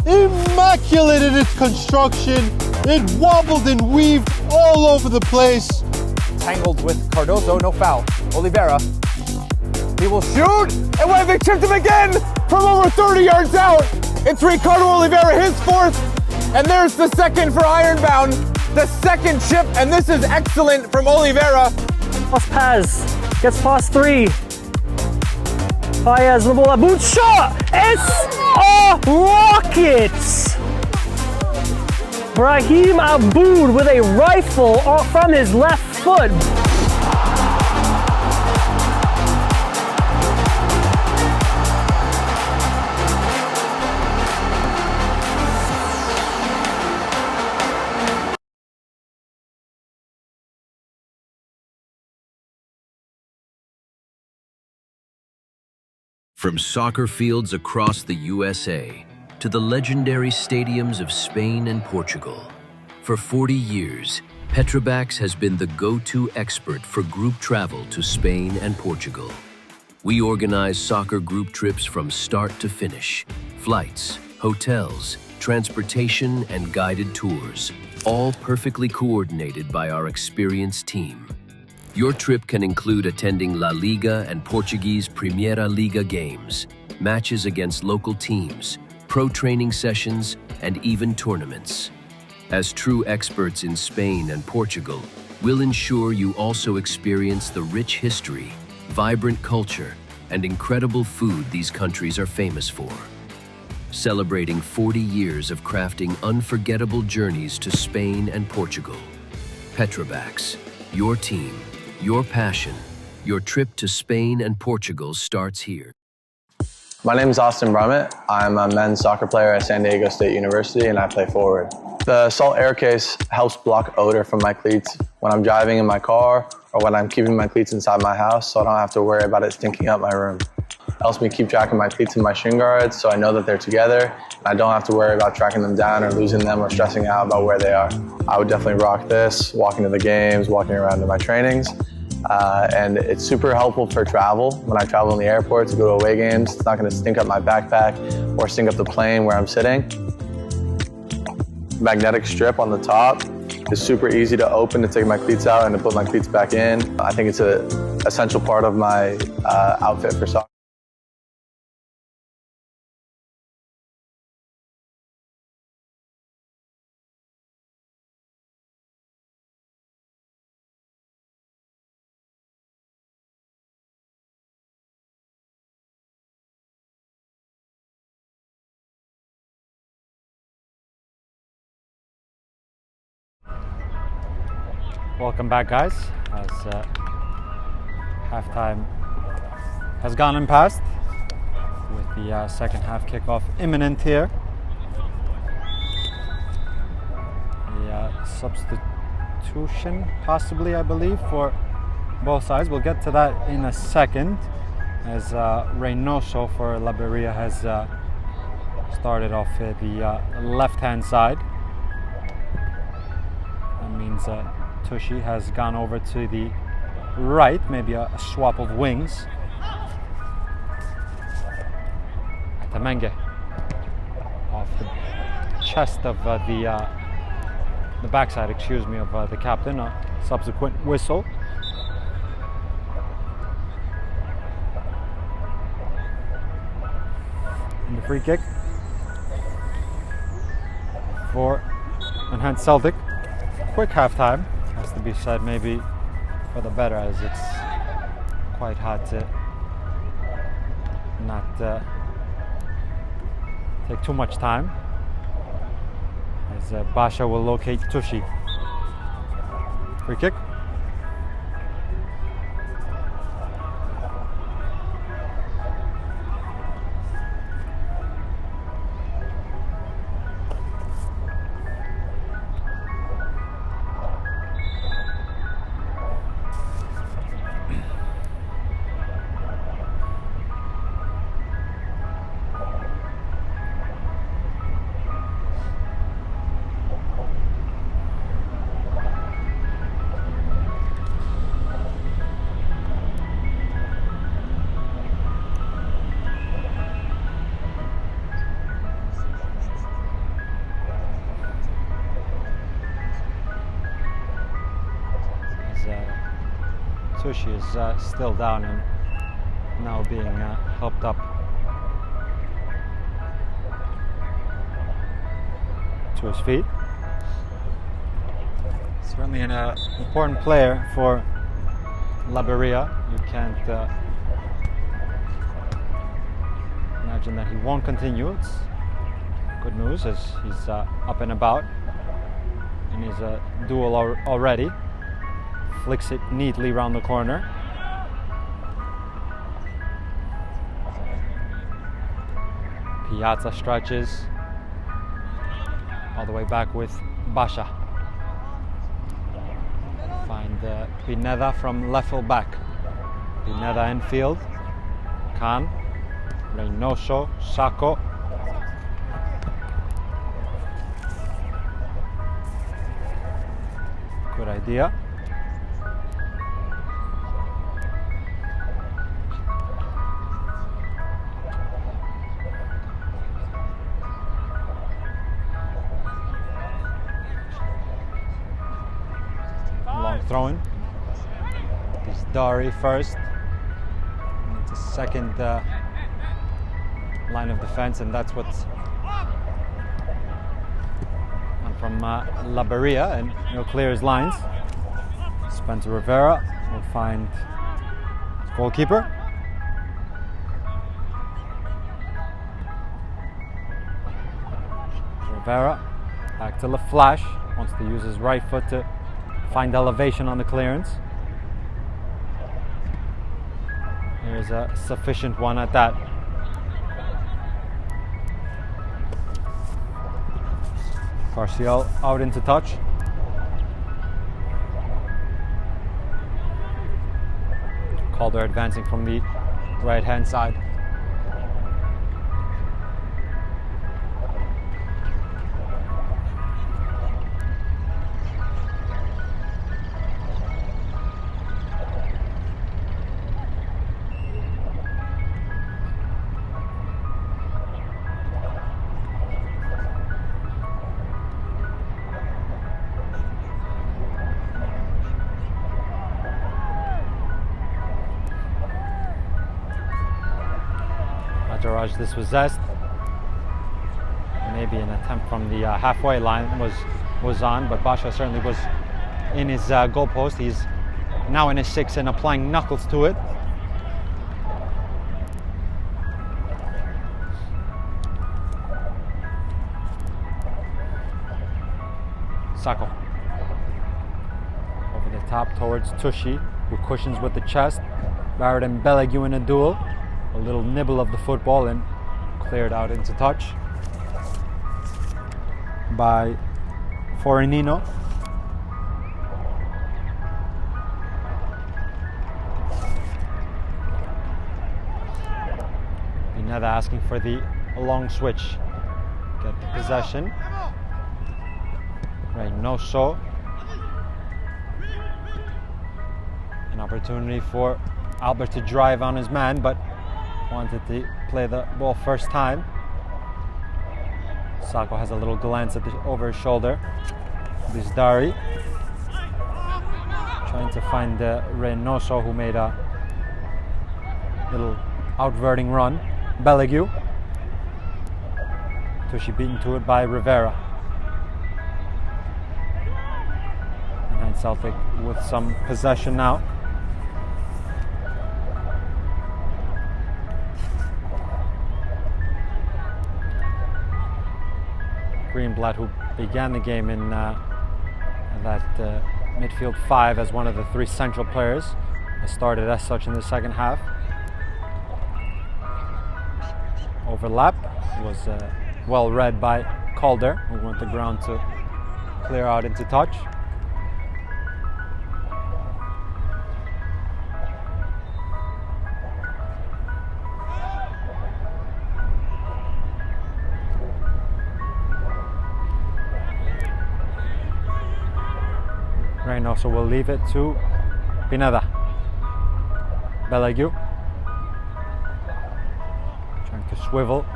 B: Immaculate in its construction. It wobbled and weaved all over the place.
A: Tangled with Cardozo, no foul. Oliveira. He will shoot, and when they chipped him again from over 30 yards out. It's Ricardo Oliveira, his 4th, and there's the 2nd for Ironbound. The 2nd chip, and this is excellent from Oliveira.
D: Paz gets past 3. Paez, the ball, a boot shot! It's a rocket! Brahim Aboud with a rifle from his left foot.
I: From soccer fields across the USA to the legendary stadiums of Spain and Portugal, for 40 years, Petrobax has been the go-to expert for group travel to Spain and Portugal. We organize soccer group trips from start to finish, flights, hotels, transportation, and guided tours, all perfectly coordinated by our experienced team. Your trip can include attending La Liga and Portuguese Primeira Liga games, matches against local teams, pro training sessions, and even tournaments. As true experts in Spain and Portugal, we'll ensure you also experience the rich history, vibrant culture, and incredible food these countries are famous for. Celebrating 40 years of crafting unforgettable journeys to Spain and Portugal. Petrobax, your team, your passion, your trip to Spain and Portugal starts here.
J: My name is Austin Brummett. I'm a men's soccer player at San Diego State University and I play forward. The Salt Air Case helps block odor from my cleats when I'm driving in my car or when I'm keeping my cleats inside my house so I don't have to worry about it stinking up my room. It helps me keep track of my cleats and my shin guards so I know that they're together and I don't have to worry about tracking them down or losing them or stressing out about where they are. I would definitely rock this, walking to the games, walking around to my trainings. And it's super helpful for travel. When I travel in the airport to go to away games, it's not going to stink up my backpack or stink up the plane where I'm sitting. Magnetic strip on the top is super easy to open to take my cleats out and to put my cleats back in. I think it's an essential part of my outfit for soccer.
C: Welcome back, guys, as halftime has gone and passed with the second half kickoff imminent here. A substitution possibly, I believe, for both sides. We'll get to that in a second as Reynoso for Laberia has started off at the left-hand side. That means Tushi has gone over to the right, maybe a swap of wings. Tamenge off the chest of the backside, excuse me, of the captain. A subsequent whistle. And the free kick for enhanced Celtic. Quick halftime. Has to be said, maybe for the better, as it's quite hard to not take too much time, as Basha will locate Tushi. Free kick. Tushi is still down and now being helped up to his feet. Certainly an important player for Laberia. You can't imagine that he won't continue. It's good news as he's up and about in his duel already. Flicks it neatly round the corner. Piazza stretches all the way back with Basha. Find Pineda from left full back. Pineda infield. Khan Reynoso, Sacco. Good idea. Long throwing. It's Dari first. And it's a second line of defense, and that's what's from Laberia, and he'll clear his lines. Spencer Rivera will find his goalkeeper. Rivera back to LaFlash, wants to use his right foot to find elevation on the clearance. Here's a sufficient one at that. Garcial out into touch. Calder advancing from the right hand side. Garage dispossessed. Maybe an attempt from the halfway line was on, but Basha certainly was in his goalpost. He's now in his 6 and applying knuckles to it. Sacco over the top towards Tushy, who cushions with the chest. Barrett and Belegue in a duel. A little nibble of the football and cleared out into touch by Forenino. Pineda asking for the long switch. Get the possession. Reynoso. An opportunity for Albert to drive on his man, but wanted to play the ball first time. Sacco has a little glance at over his shoulder. Bizdari trying to find Reynoso, who made a little outverting run. Belegue. Tushy beaten to it by Rivera. And Celtic with some possession now. Greenblatt, who began the game in that midfield 5 as one of the 3 central players, has started as such in the second half. Overlap was well read by Calder, who went the ground to clear out into touch. Reynoso will leave it to Pineda. Belegue trying to swivel,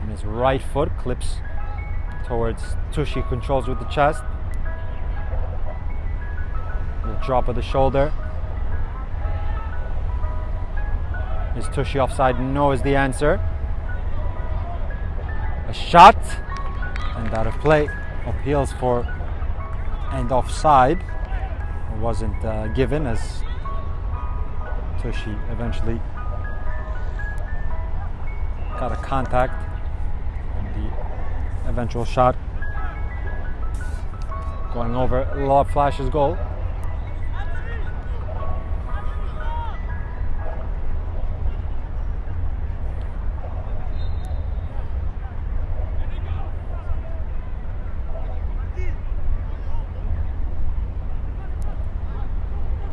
C: and his right foot clips towards Tushy, controls with the chest. The drop of the shoulder. Is Tushy offside? No is the answer. A shot and out of play. Appeals for and offside wasn't given, as Tushy eventually got a contact and the eventual shot going over LaFlash's goal.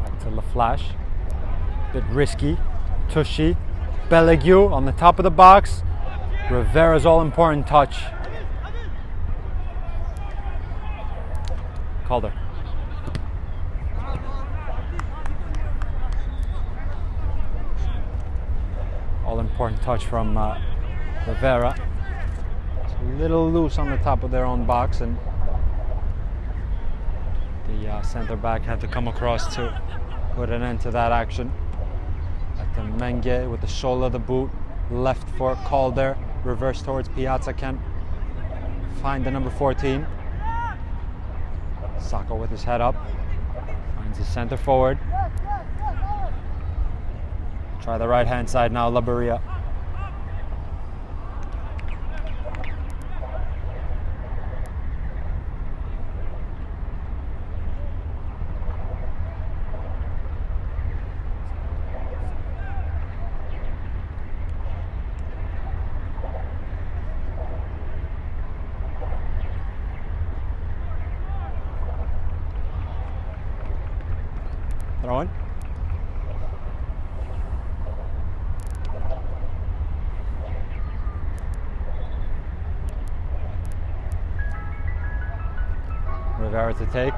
C: Back to LaFlash, bit risky. Tushy Belegiu on the top of the box. Rivera's all-important touch. Calder. All-important touch from Rivera. It's a little loose on the top of their own box, and the center back had to come across to put an end to that action. At the Menge with the sole of the boot, left for Calder, reverse towards Piazza, can find the number 14. Sacco with his head up, finds his center forward. Try the right hand side now, Laberia. Throwing. Rivera to take.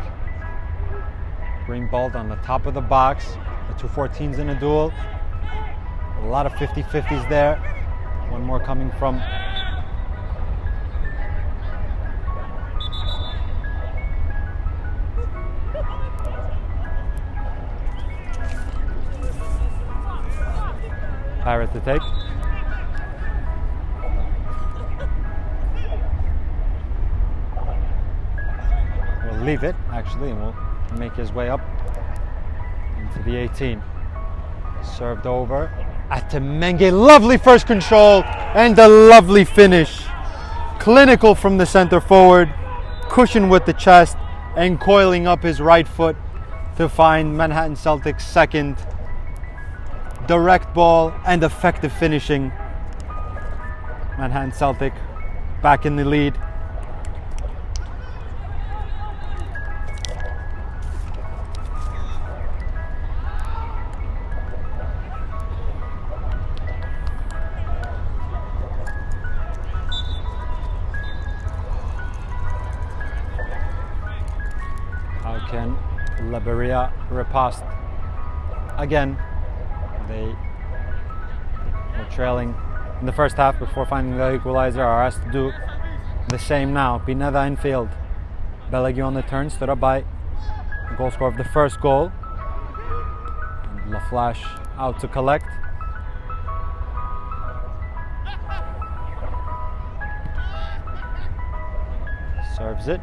C: Greenwald on the top of the box. The two 14s in a duel. A lot of 50-50s there. One more coming from Pirate to take. We'll leave it actually, and we'll make his way up into the 18. Served over at Menge. Lovely first control and a lovely finish. Clinical from the center forward, cushion with the chest and coiling up his right foot to find Manhattan Celtic's second. Direct ball and effective finishing. Manhattan Celtic back in the lead. How can Laberia riposte again? They were trailing in the first half before finding the equalizer, are asked to do the same now. Pineda infield. Belegiu on the turn, stood up by the goal scorer of the first goal. And Laflash out to collect. Serves it.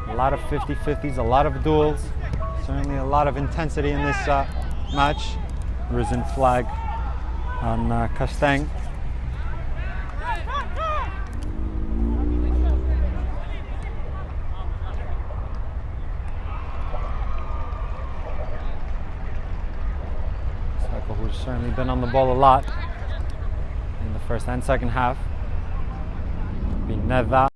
C: A lot of 50-50s, a lot of duels. Certainly a lot of intensity in this match. Risen flag on Castang. Sacco, who's certainly been on the ball a lot in the first and second half. Pineda.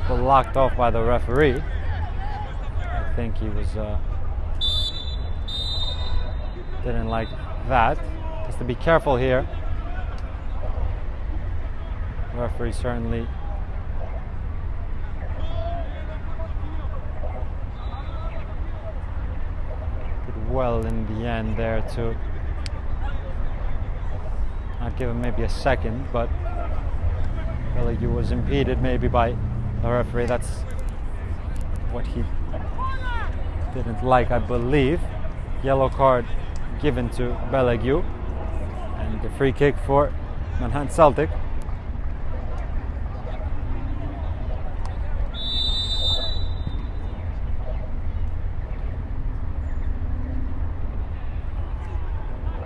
C: Blocked off by the referee. I think he was didn't like that. Has to be careful here. The referee certainly did well in the end there to not give him maybe a second, but Belegiu was impeded maybe by the referee. That's what he didn't like, I believe. Yellow card given to Belegiu, and the free kick for Manhattan Celtic.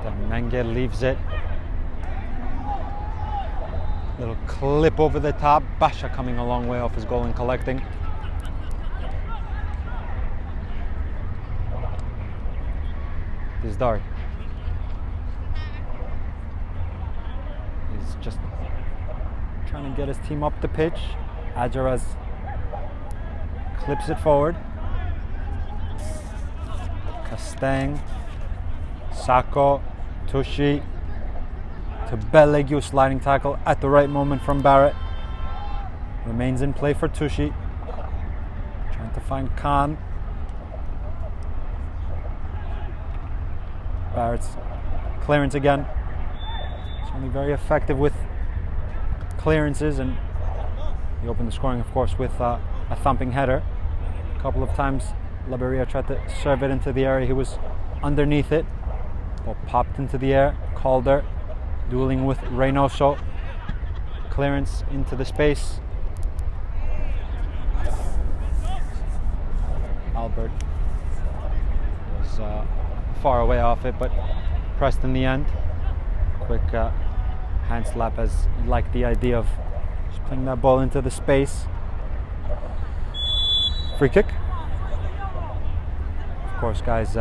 C: Then Menge leaves it. Little clip over the top. Basha coming a long way off his goal and collecting. This Dart. He's just trying to get his team up the pitch. Adjaraz clips it forward. Castang, Sako, Tushi to Belegiu, sliding tackle at the right moment from Barrett. Remains in play for Tushi. Trying to find Khan. Barrett's clearance again. Certainly very effective with clearances, and he opened the scoring, of course, with a thumping header. A couple of times Laberia tried to serve it into the area. He was underneath it. Ball popped into the air. Calder dueling with Reynoso. Clearance into the space. Albert was far away off it, but pressed in the end. Quick hand slap, as he liked the idea of just playing that ball into the space. Free kick. Of course, guys,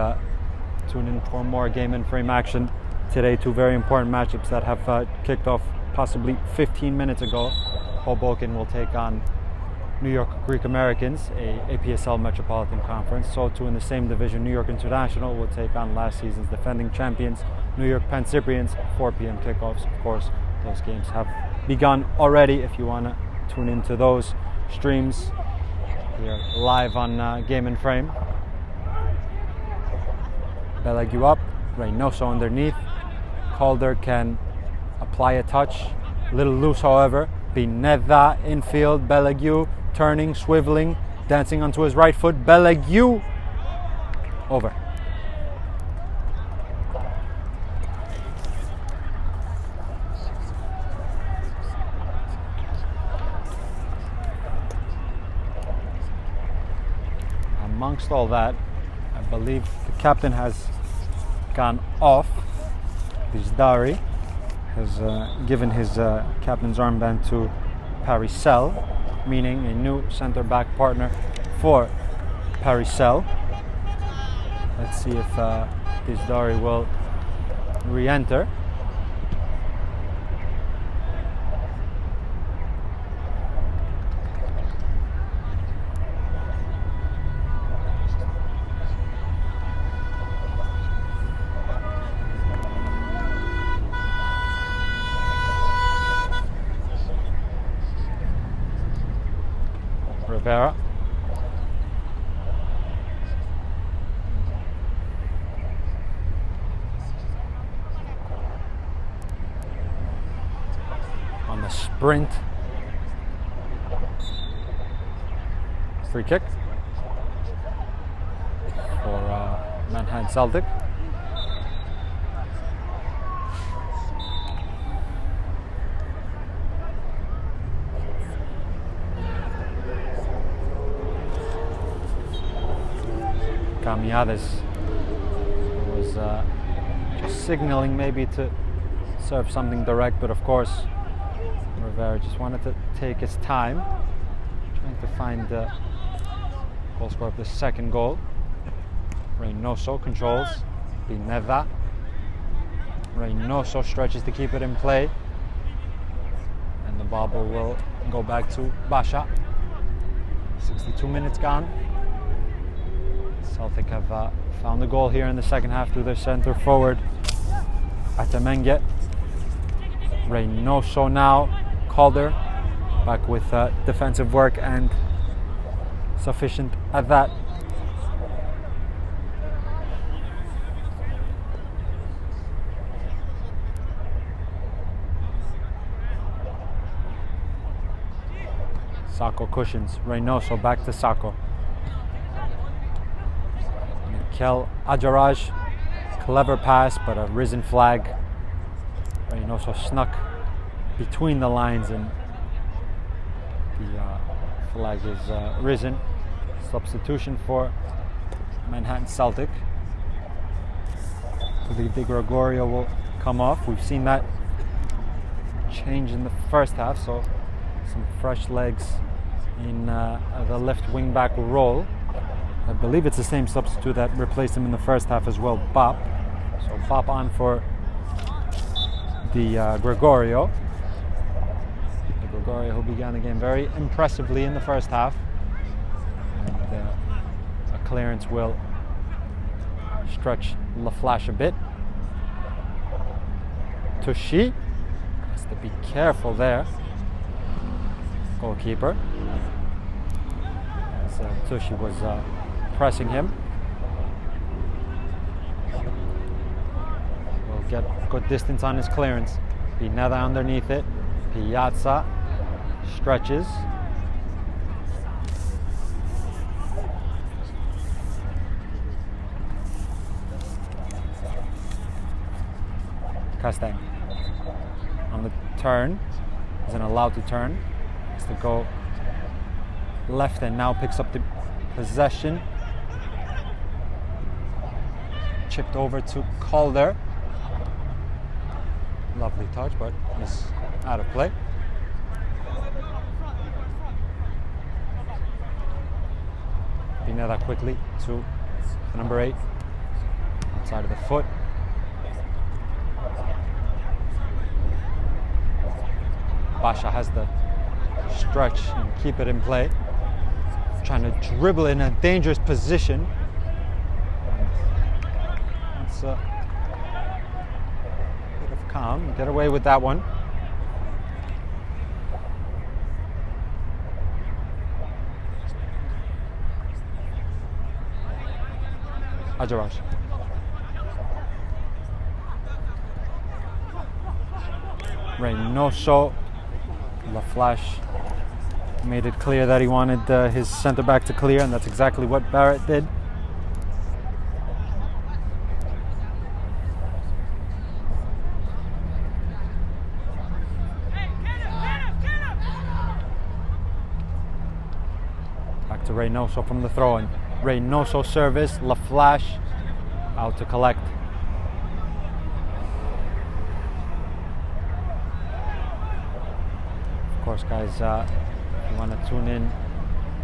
C: tune in for more Game and Frame action today. Two very important matchups that have kicked off possibly 15 minutes ago. Hoboken will take on New York Greek Americans, a APSL Metropolitan Conference. So too, in the same division, New York International will take on last season's defending champions, New York Penn Cyprians. 4 p.m. kickoffs. Of course, those games have begun already. If you want to tune into those streams, we are live on Game and Frame. Belegiu up, Reynoso underneath. Calder can apply a touch, a little loose, however. Pineda infield, Belegiu turning, swiveling, dancing onto his right foot. Belegiu over. Amongst all that, I believe the captain has gone off. Bizdari has given his captain's armband to Paricel, meaning a new centre-back partner for Paricel. Let's see if Bizdari will re-enter. Rivera. On the sprint. Free kick for Manhattan Celtic. Camiades was just signaling maybe to serve something direct, but of course Rivera just wanted to take his time, trying to find the goal scorer of the second goal. Reynoso controls. Pineda. Reynoso stretches to keep it in play, and the bobble will go back to Basha. 62 minutes gone. Celtic have found a goal here in the second half through their centre forward, Atamenge. Reynoso now. Calder back with defensive work, and sufficient at that. Sako cushions. Reynoso back to Sako. Mikel Ajaraj, clever pass, but a risen flag. Reynoso snuck between the lines, and the flag is risen. Substitution for Manhattan Celtic. I believe De Gregorio will come off. We've seen that change in the first half, so some fresh legs in the left wing back role. I believe it's the same substitute that replaced him in the first half as well, Bop. So Bop on for the Gregorio. De Laberia, who began the game very impressively in the first half. And a clearance will stretch LaFlash a bit. Tushy has to be careful there. Goalkeeper. As Tushy was pressing him. Will get good distance on his clearance. Pineda underneath it. Piazza stretches. Castang on the turn, isn't allowed to turn, has to go left and now picks up the possession. Chipped over to Calder. Lovely touch, but he's out of play. Pineda quickly to number 8, outside of the foot. Basha has the stretch and keep it in play. Trying to dribble in a dangerous position. That's a bit of calm. Get away with that one. Ajarash. Reynoso. LaFlash made it clear that he wanted his centre back to clear, and that's exactly what Barrett did. Back to Reynoso from the throw-in. Reynoso service, LaFlash out to collect. Of course, guys, if you want to tune in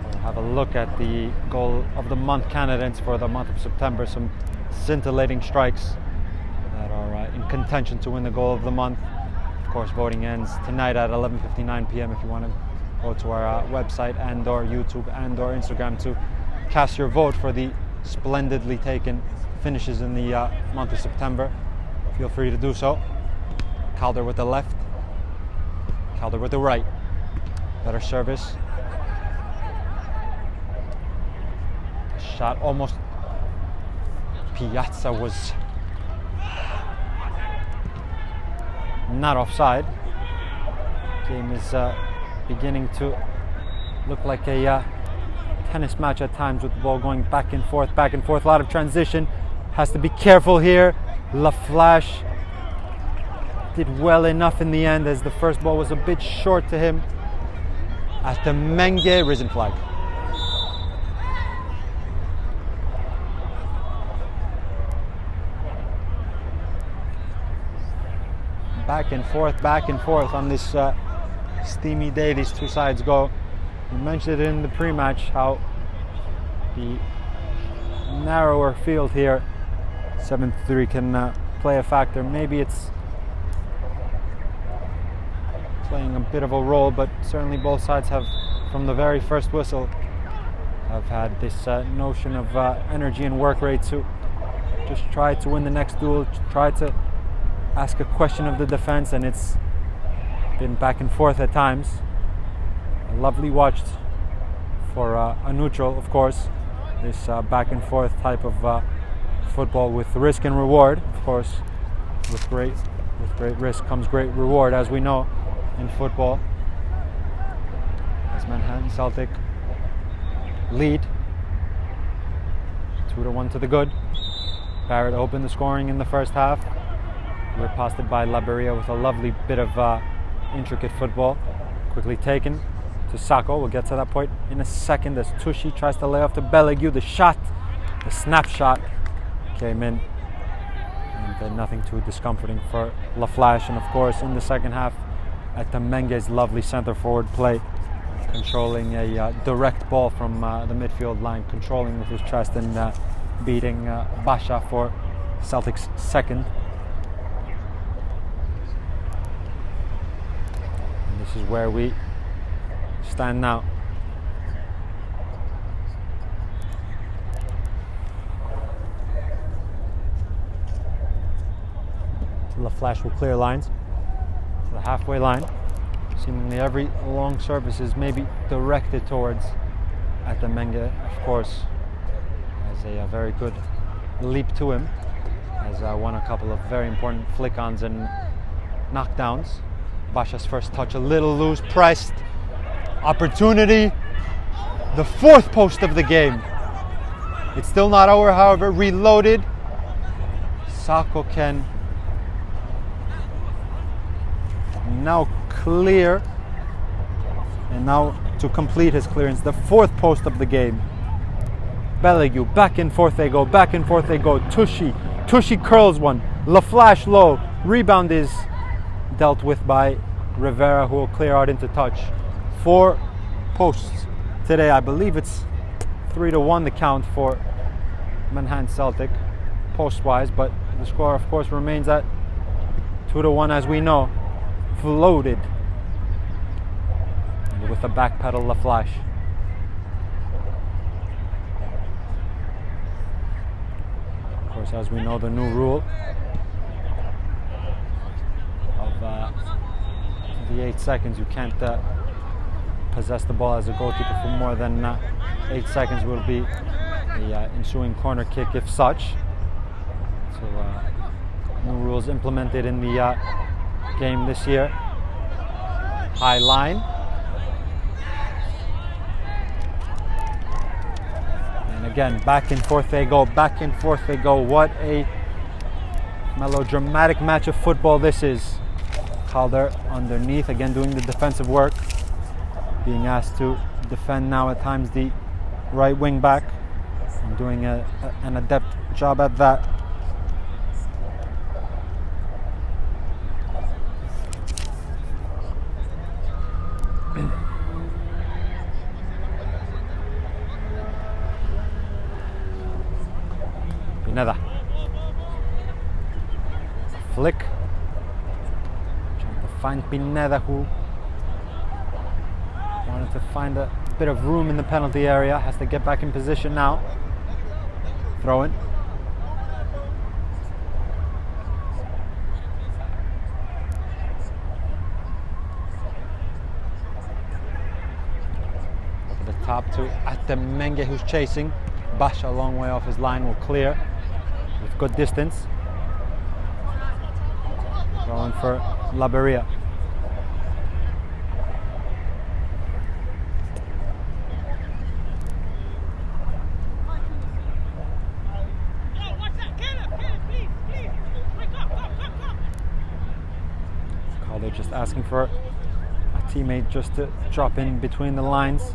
C: or have a look at the goal of the month candidates for the month of September, some scintillating strikes that are in contention to win the goal of the month. Of course, voting ends tonight at 11:59 p.m. if you want to go to our website and or YouTube and or Instagram to cast your vote for the splendidly taken finishes in the month of September. Feel free to do so. Calder with the left. Calder with the right. Better service. Shot almost. Piazza was not offside. Game is beginning to look like a tennis match at times, with the ball going back and forth, a lot of transition. Has to be careful here. LaFlash did well enough in the end, as the first ball was a bit short to him. At the Menge, risen flag. Back and forth on this steamy day. These two sides go. You mentioned it in the pre-match how the narrower field here, 7-3, can play a factor. Maybe it's playing a bit of a role, but certainly both sides have, from the very first whistle, have had this notion of energy and work rate to just try to win the next duel, try to ask a question of the defense, and it's been back and forth at times. A lovely watch for a neutral, of course. This back and forth type of football with risk and reward. Of course, with great risk comes great reward, as we know in football. As Manhattan Celtic lead 2-1 to the good. Barrett opened the scoring in the first half. Riposted by Laberia with a lovely bit of intricate football. Quickly taken to Sacco. We'll get to that point in a second as Tushy tries to lay off to Belegiu. The snapshot came in, and nothing too discomforting for LaFlash. And of course, in the second half, at the Menge's lovely centre forward play, controlling a direct ball from the midfield line, controlling with his chest and beating Basha for Celtic's second. And this is where we stand now. Flash will clear lines to the halfway line. Seemingly every long service is maybe directed towards Atamenge. Of course, has a very good leap to him. Has won a couple of very important flick-ons and knockdowns. Basha's first touch a little loose, pressed. Opportunity. The fourth post of the game. It's still not over, however. Reloaded. Sako can now clear, and now to complete his clearance, the fourth post of the game. Belegiu, back and forth they go, back and forth they go. Tushy curls one. LaFlash low. Rebound is dealt with by Rivera, who will clear out into touch. 4 posts today. I believe it's 3-1 the count for Manhattan Celtic post-wise, but the score of course remains at 2-1 as we know. Floated with a back pedal LaFlash. Of course, as we know, the new rule of the 8 seconds, you can't possess the ball as a goalkeeper for more than 8 seconds. Will be the ensuing corner kick if such. So new rules implemented in the game this year. High line. And again, back and forth they go, back and forth they go. What a melodramatic match of football this is. Calder underneath, again doing the defensive work. Being asked to defend now at times the right wing back. And doing an adept job at that. Pineda. Flick. Trying to find Pineda, who wanted to find a bit of room in the penalty area. Has to get back in position now. Throw in. Over the top to Atamenge, who's chasing. Basha a long way off his line, will clear with good distance. Going for Laberia. Calder just asking for a teammate just to drop in between the lines.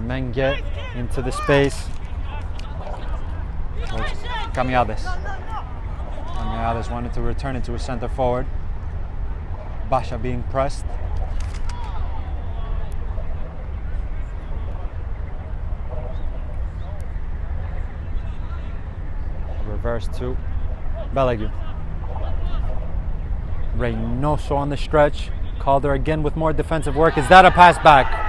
C: Menge into the space. Camiades wanted to return it to a centre forward. Basha being pressed. Reverse to Belegiu. Reynoso on the stretch. Calder again with more defensive work. Is that a pass back?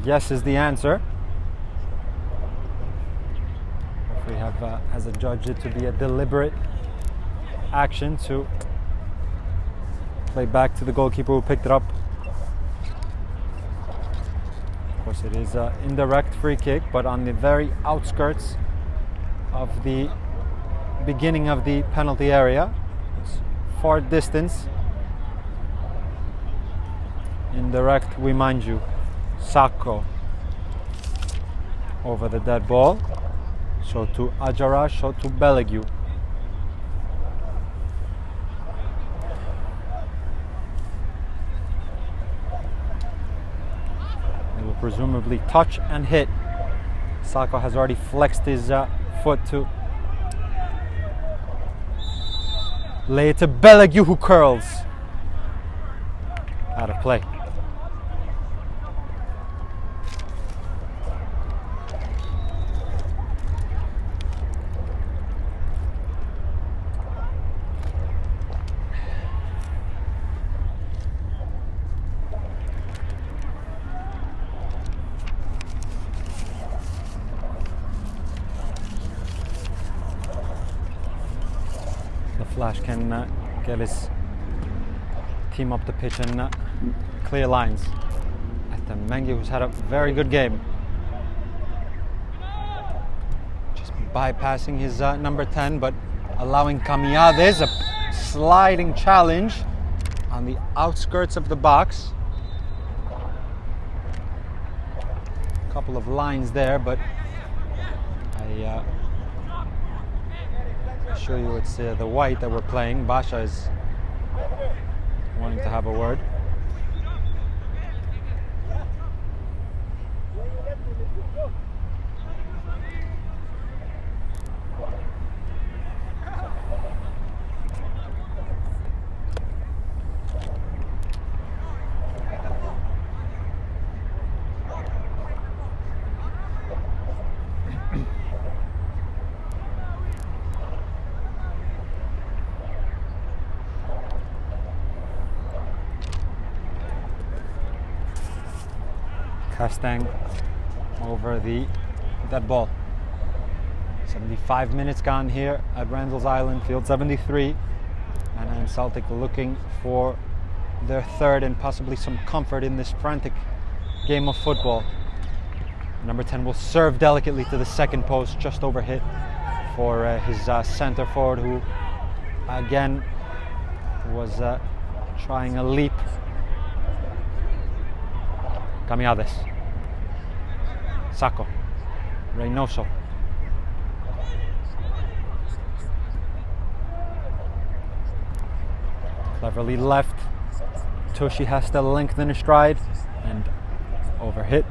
C: Yes is the answer. We have has adjudged it to be a deliberate action to play back to the goalkeeper who picked it up. Of course, it is an indirect free kick, but on the very outskirts of the beginning of the penalty area. It's far distance. Indirect, we mind you. Sako over the dead ball. So to Ajara, so to Belegiu. They will presumably touch and hit. Sako has already flexed his foot to Lay it to Belague, who curls. Out of play. Flash can get his team up the pitch and clear lines. After Mengi, who's had a very good game. Just bypassing his number 10, but allowing Caminhades a sliding challenge on the outskirts of the box. A couple of lines there, but I show you it's the white that we're playing. Basha is wanting to have a word. Castang over the dead ball. 75 minutes gone here at Randall's Island, field 73. And Celtic looking for their third and possibly some comfort in this frantic game of football. Number 10 will serve delicately to the second post, just over hit for his center forward, who again was trying a leap. Caminhades, Sacco, Reynoso. Cleverly left. Tushi has to lengthen his stride and overhit.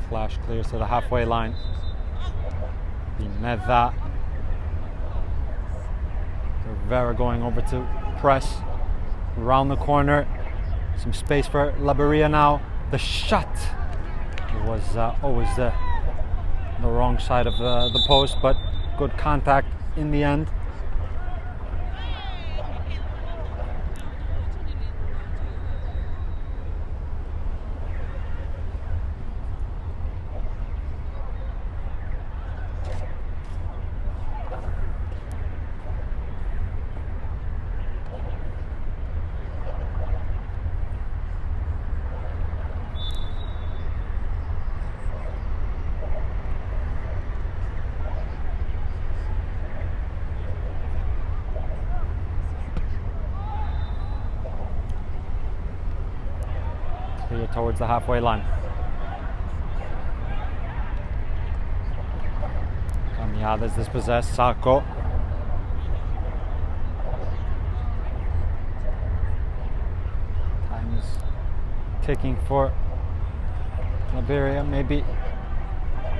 C: Flash clears to the halfway line. Pineda. Rivera going over to press. Around the corner. Some space for Laberia now. The shot was always the wrong side of the post, but good contact in the end. Clear towards the halfway line. Caminhades dispossessed. Sacco. Time is ticking for Laberia. Maybe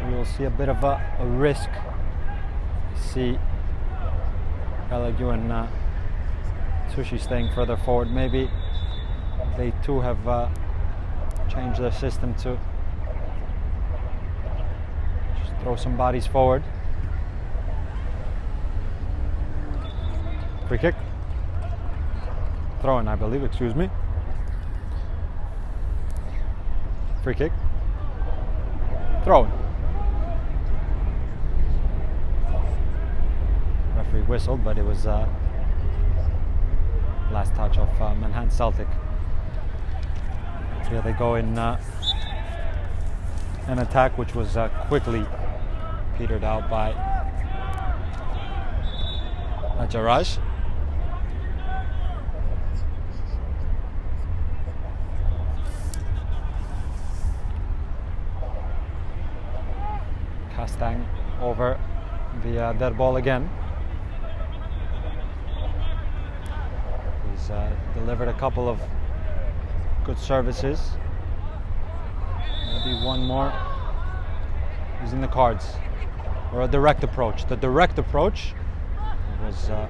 C: we will see a bit of a risk. See Belague and Tushi staying further forward. Maybe they too have changed their system to just throw some bodies forward. Free kick. Throw in, I believe, excuse me. Free kick. Throw in. Referee whistled, but it was last touch of Manhattan Celtic. Here they go in an attack which was quickly petered out by Jaraj. Mustang over the dead ball again. He's delivered a couple of good services. Maybe one more. Using the cards. Or a direct approach. The direct approach was the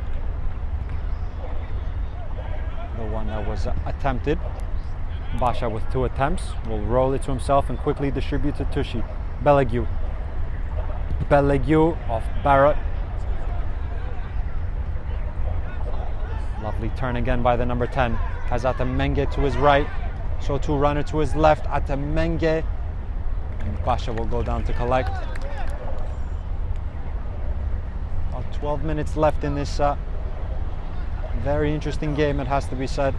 C: one that was attempted. Basha with 2 attempts will roll it to himself and quickly distribute to Tushy. Belegiu off Barrett. Lovely turn again by the number 10. Has Atamenge to his right. So too runner to his left. Atamenge. And Basha will go down to collect. About 12 minutes left in this very interesting game, it has to be said.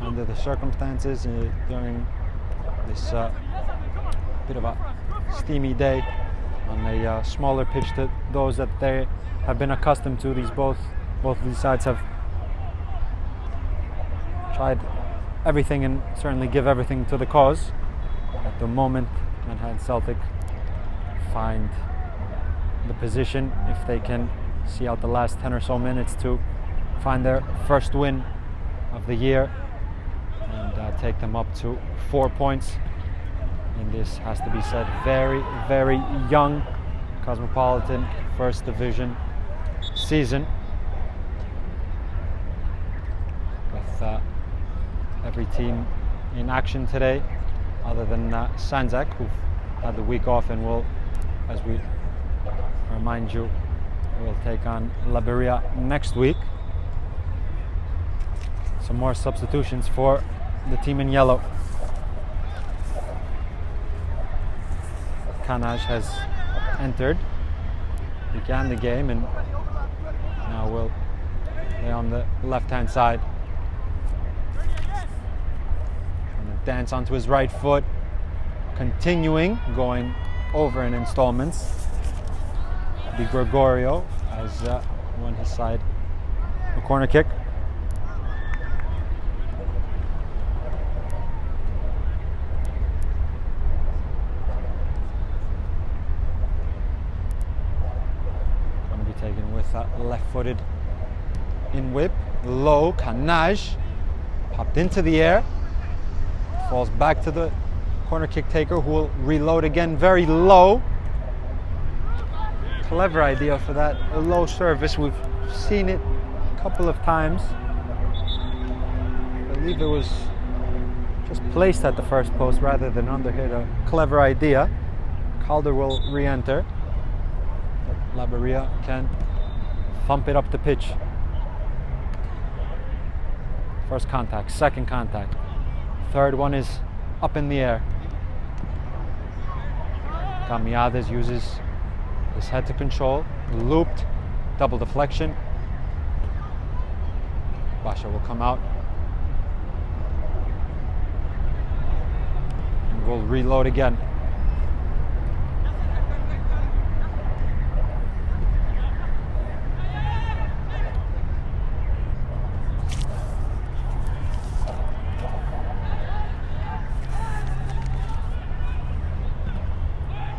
C: Under the circumstances during this bit of a steamy day on a smaller pitch to those that they have been accustomed to. Both of these sides have tried everything and certainly give everything to the cause. At the moment, Manhattan Celtic find the position, if they can see out the last 10 or so minutes, to find their first win of the year and take them up to 4 points in this, has to be said, very, very young Cosmopolitan First Division season, with every team in action today other than Sanzak, who've had the week off and will, as we remind you, will take on Laberia next week. Some more substitutions for the team in yellow. Kanaj has entered, began the game, and now will play on the left-hand side. And a dance onto his right foot, continuing, going over in installments. Di Gregorio has won his side a corner kick. Going to be taken with that left-footed in whip. Low, Kanaj popped into the air, falls back to the corner kick taker, who will reload again very low. Clever idea for that low service. We've seen it a couple of times. I believe it was just placed at the first post rather than under hit. A clever idea. Calder will re-enter. But Laberia can thump it up the pitch. First contact, second contact. Third one is up in the air. Camiades uses his head to control, looped, double deflection. Basha will come out and will reload again.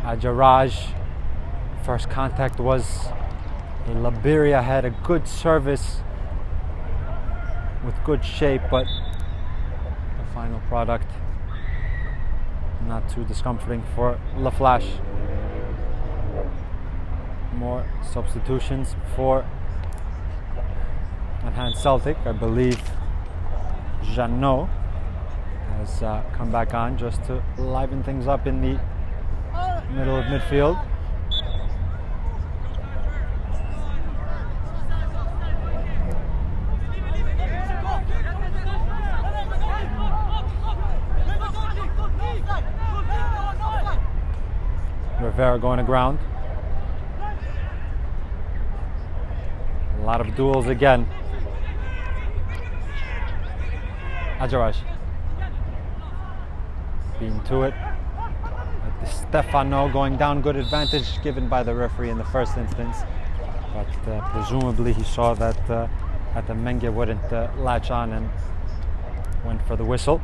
C: Ajaraj. First contact was a Laberia, had a good service with good shape, but the final product not too discomforting for La Flash. More substitutions for Manhattan Celtic. I believe Jeannot has come back on just to liven things up in the middle of midfield. Rivera going to ground. A lot of duels again. Ajaraj being to it. Stefano going down, good advantage given by the referee in the first instance, but presumably he saw that Atamenge wouldn't latch on and went for the whistle.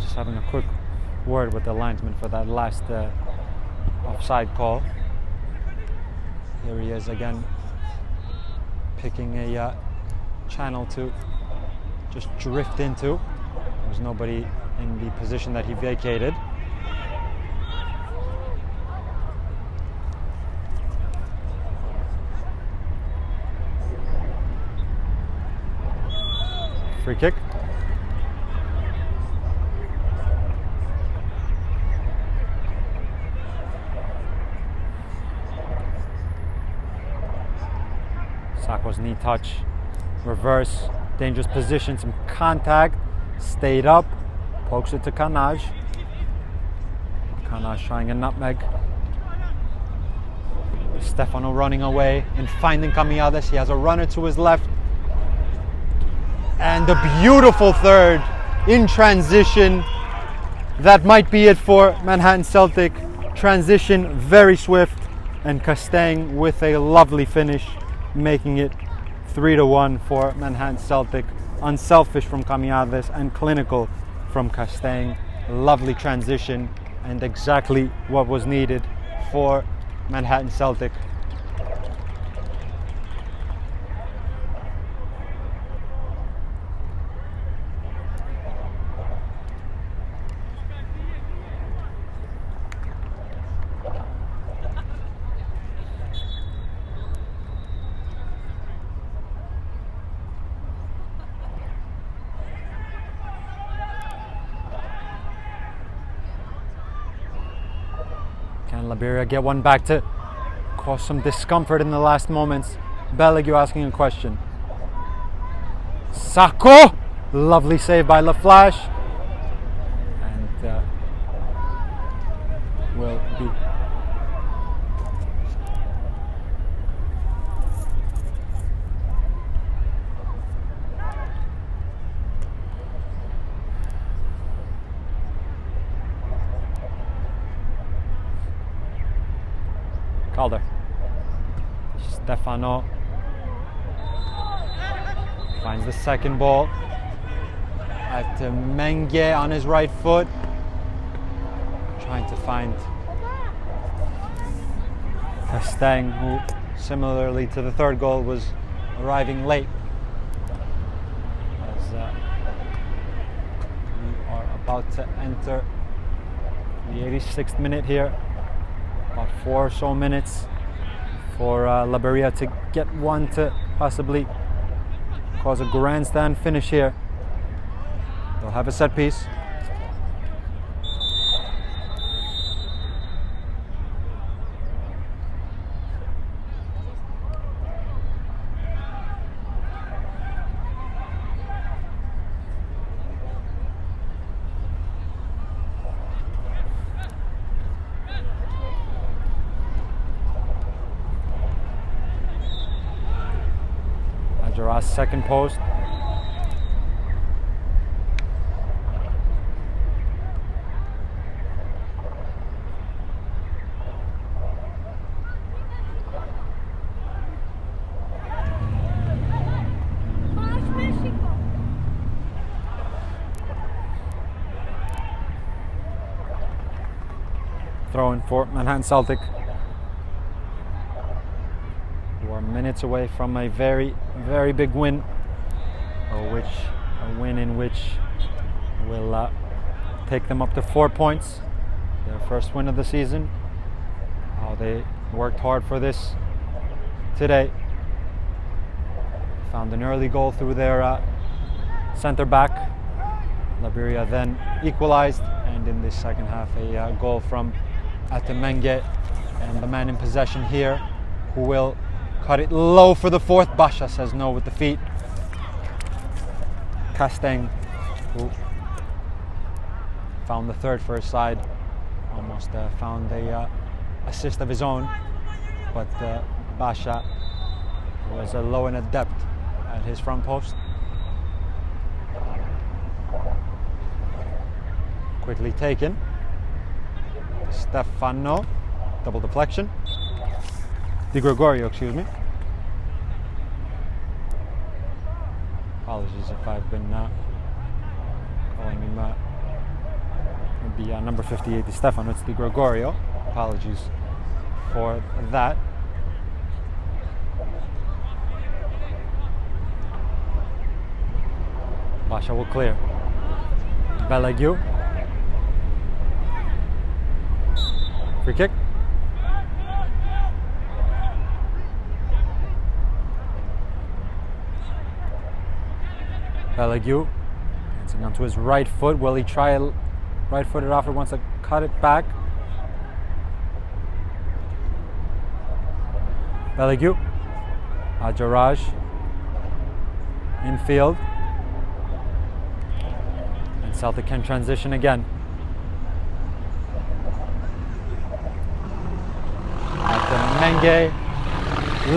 C: was just having a quick word with the linesman for that last offside call. Here he is again, picking a channel to just drift into. There's nobody in the position that he vacated. Free kick. Sako's knee touch, reverse, dangerous position, some contact, stayed up, pokes it to Kanaj. Kanaj trying a nutmeg. Stefano running away and finding Camiades. He has a runner to his left. And a beautiful third in transition. That might be it for Manhattan Celtic. Transition very swift, and Castaigne with a lovely finish, making it 3-1 for Manhattan Celtic. Unselfish from Camiades and clinical from Castaigne. Lovely transition and exactly what was needed for Manhattan Celtic. Can Laberia get one back to cause some discomfort in the last moments? Belig, you're asking a question. Sako! Lovely save by LaFlash. And will be Calder. Stefano finds the second ball at Menge on his right foot, trying to find Castaigne, who similarly to the third goal was arriving late. As we are about to enter the 86th minute here. About 4 or so minutes for Laberia to get one to possibly cause a grandstand finish here. They'll have a set piece. Gerard's second post. Throw in for Manhattan Celtic. We're minutes away from a very, very big win, a win in which will take them up to 4 points. Their first win of the season. Oh, they worked hard for this today. Found an early goal through their center back. Laberia then equalized, and in this second half a goal from Atemenge, and the man in possession here who will cut it low for the fourth. Basha says no with the feet. Castaigne, who found the third for his side, almost found a assist of his own, but Basha was low and adept at his front post. Quickly taken. Stefano, double deflection. Di Gregorio, excuse me. Apologies if I've been calling him the number 58, Di Stefano. It's Di Gregorio. Apologies for that. Basha will clear. Belagiu. Free kick. Belagiu dancing onto his right foot. Will he try a right-footed offer? Wants to cut it back. Belagiu. Ajaraj. Infield. And Celtic can transition again. Menge,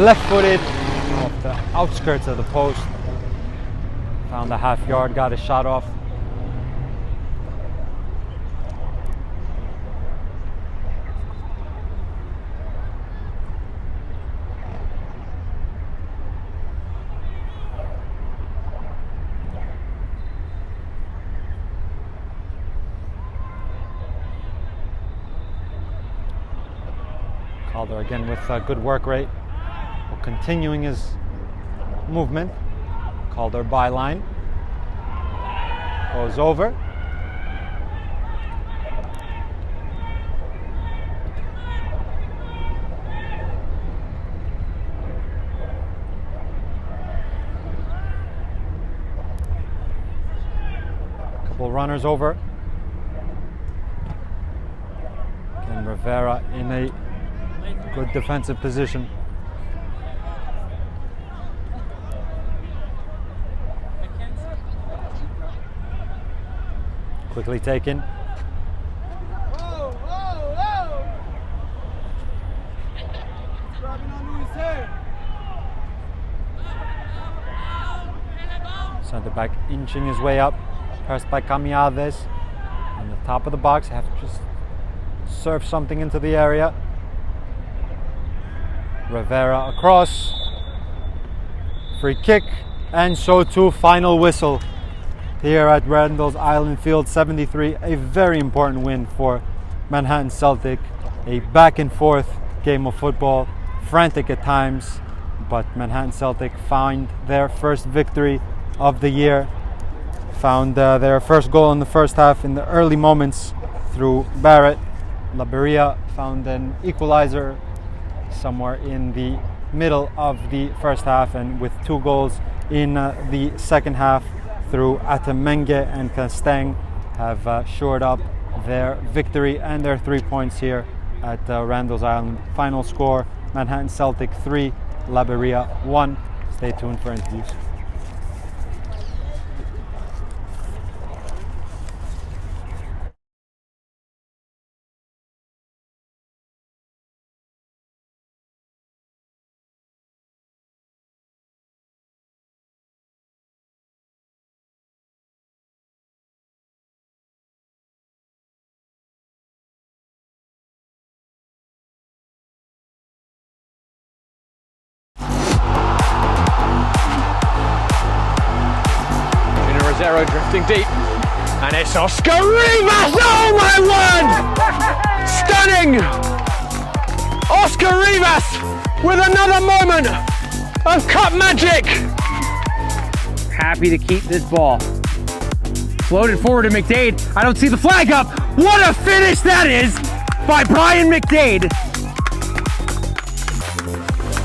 C: left-footed off the outskirts of the post. Found the half yard, got a shot off. Calder again with a good work rate. Well, continuing his movement. Calder byline. Goes over. Couple runners over. Again, Rivera in a good defensive position. Quickly taken. Centre back inching his way up. Pressed by Camiades. On the top of the box, have to just serve something into the area. Rivera across. Free kick. And so too, final whistle here at Randall's Island Field. 73, a very important win for Manhattan Celtic. A back and forth game of football, frantic at times, but Manhattan Celtic found their first victory of the year. Found their first goal in the first half in the early moments through Barrett. Laberia found an equalizer somewhere in the middle of the first half, and with 2 goals in the second half through Atamenge and Castang have shored up their victory and their 3 points here at Randall's Island. Final score, Manhattan Celtic 3, Laberia 1. Stay tuned for interviews.
A: Zero drifting deep, and it's Oscar Rivas! Oh my word! Stunning! Oscar Rivas with another moment of cup magic!
D: Happy to keep this ball. Floated forward to McDade. I don't see the flag up. What a finish that is by Brian McDade.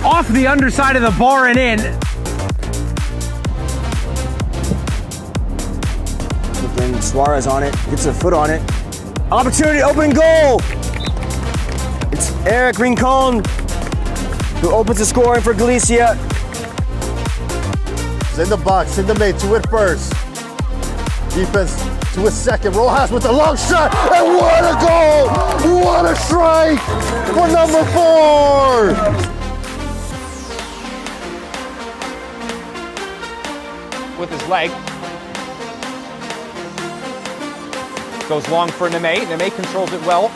D: Off the underside of the bar and in.
E: And Suarez on it, gets a foot on it. Opportunity, open goal! It's Eric Rincon who opens the scoring for Galicia.
F: It's in the box, in the mate to it first. Defense to his second. Rojas with the long shot, and what a goal! What a strike for number 4!
A: With his leg. Goes long for Neme. Neme controls it well.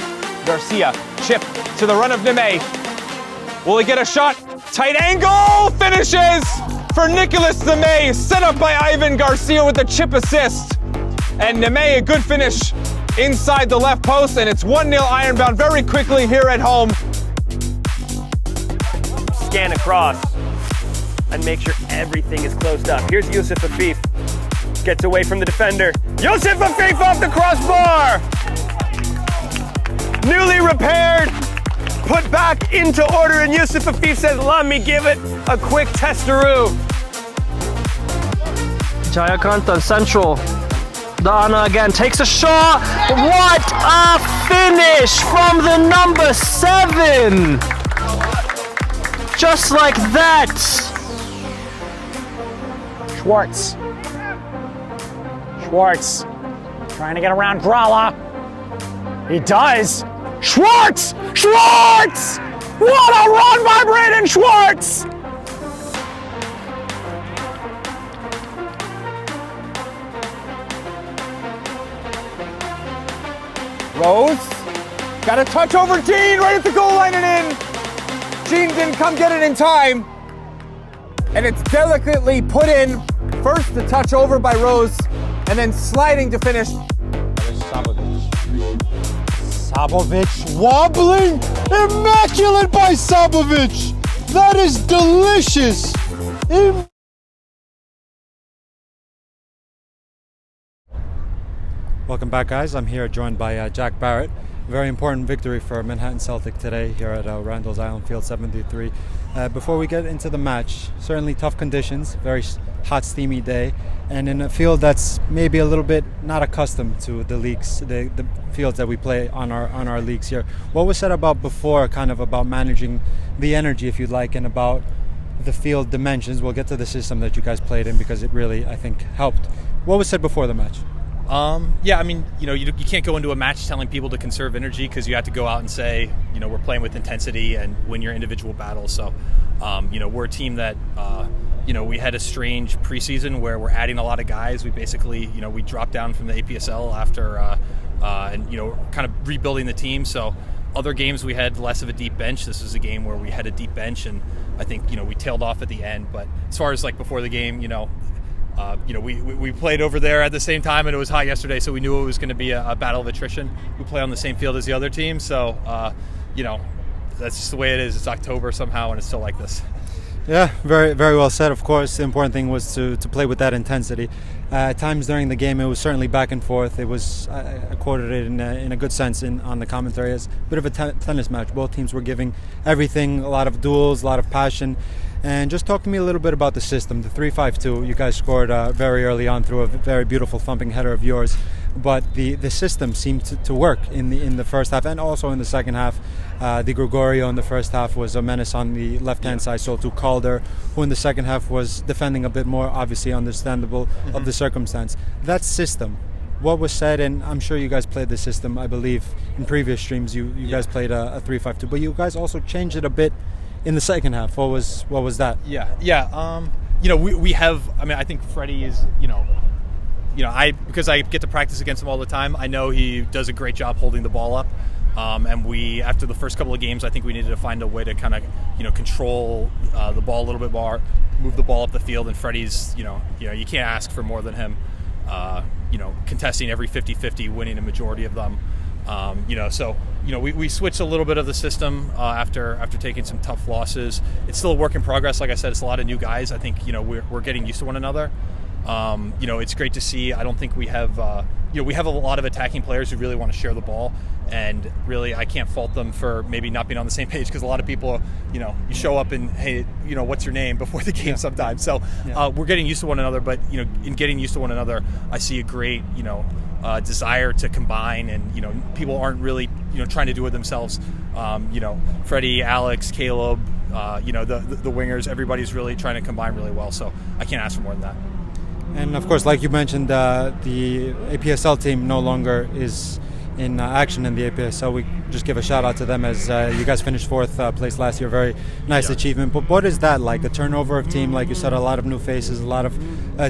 A: Garcia, chip to the run of Neme. Will he get a shot? Tight angle! Finishes for Nicolas Neme. Set up by Ivan Garcia with the chip assist. And Neme, a good finish inside the left post, and it's 1-0 Ironbound very quickly here at home.
G: Scan across and make sure everything is closed up. Here's Yusuf Afif. Gets away from the defender. Yusuf Afif off the crossbar! Newly repaired, put back into order, and Yusuf Afif says, let me give it a quick testaroo.
K: Jayakant central. Dana again takes a shot. What a finish from the number 7! Just like that.
H: Schwartz. Schwartz. Trying to get around Gralla. He does. Schwartz! Schwartz! What a run by Braden Schwartz!
A: Rose got a touch over Gene right at the goal line and in. Gene didn't come get it in time. And it's delicately put in. First the touch over by Rose and then sliding to finish.
B: Sabovic wobbling. Immaculate by Sabovic. That is delicious.
C: Welcome back, guys. I'm here joined by Jack Barrett. Very important victory for Manhattan Celtic today here at Randall's Island Field 73. Before we get into the match, certainly tough conditions, very hot, steamy day, and in a field that's maybe a little bit not accustomed to the leagues, the fields that we play on our leagues here. What was said about before, kind of about managing the energy, if you'd like, and about the field dimensions? We'll get to the system that you guys played in because it really, I think, helped. What was said before the match?
L: Yeah, I mean, you can't go into a match telling people to conserve energy because you have to go out and say, we're playing with intensity and win your individual battles. So, we're a team that, we had a strange preseason where we're adding a lot of guys. We basically, we dropped down from the APSL after, and kind of rebuilding the team. So, other games we had less of a deep bench. This was a game where we had a deep bench, and I think, we tailed off at the end. But as far as like before the game, we played over there at the same time, and it was hot yesterday, so we knew it was going to be a battle of attrition. We play on the same field as the other team, so that's just the way it is. It's October somehow, and it's still like this.
C: Yeah, very, very well said. Of course, the important thing was to play with that intensity. At times during the game, it was certainly back and forth. It was, I quoted it in a good sense on the commentary, as a bit of a tennis match. Both teams were giving everything, a lot of duels, a lot of passion. And just talk to me a little bit about the system, the 3-5-2. You guys scored very early on through a very beautiful thumping header of yours. But the system seemed to work in the first half and also in the second half. Di Gregorio in the first half was a menace on the left-hand side, so to Calder, who in the second half was defending a bit more, obviously understandable of the circumstance. That system, what was said, and I'm sure you guys played the system, I believe, in previous streams, you guys played a 3-5-2, but you guys also changed it a bit in the second half. What was that?
L: Yeah. We have. I mean, I think Freddie is. Because I get to practice against him all the time. I know he does a great job holding the ball up. And we, after the first couple of games, I think we needed to find a way to kind of, control the ball a little bit more, move the ball up the field. And Freddie's, you can't ask for more than him. Contesting every 50-50, winning a majority of them. We switched a little bit of the system after taking some tough losses. It's still a work in progress. Like I said, it's a lot of new guys. I think we're getting used to one another. It's great to see. I don't think we have we have a lot of attacking players who really want to share the ball, and really I can't fault them for maybe not being on the same page, because a lot of people, you show up and, hey, what's your name before the game sometimes. So we're getting used to one another, but in getting used to one another, I see a great desire to combine, and people aren't really trying to do it themselves. Freddie, Alex, Caleb, the wingers, everybody's really trying to combine really well. So I can't ask for more than that.
C: And of course, like you mentioned, the APSL team no longer is in action in the APSL. We just give a shout out to them, as you guys finished 4th place last year. Very nice achievement. But what is that like? The turnover of team, like you said, a lot of new faces, a lot of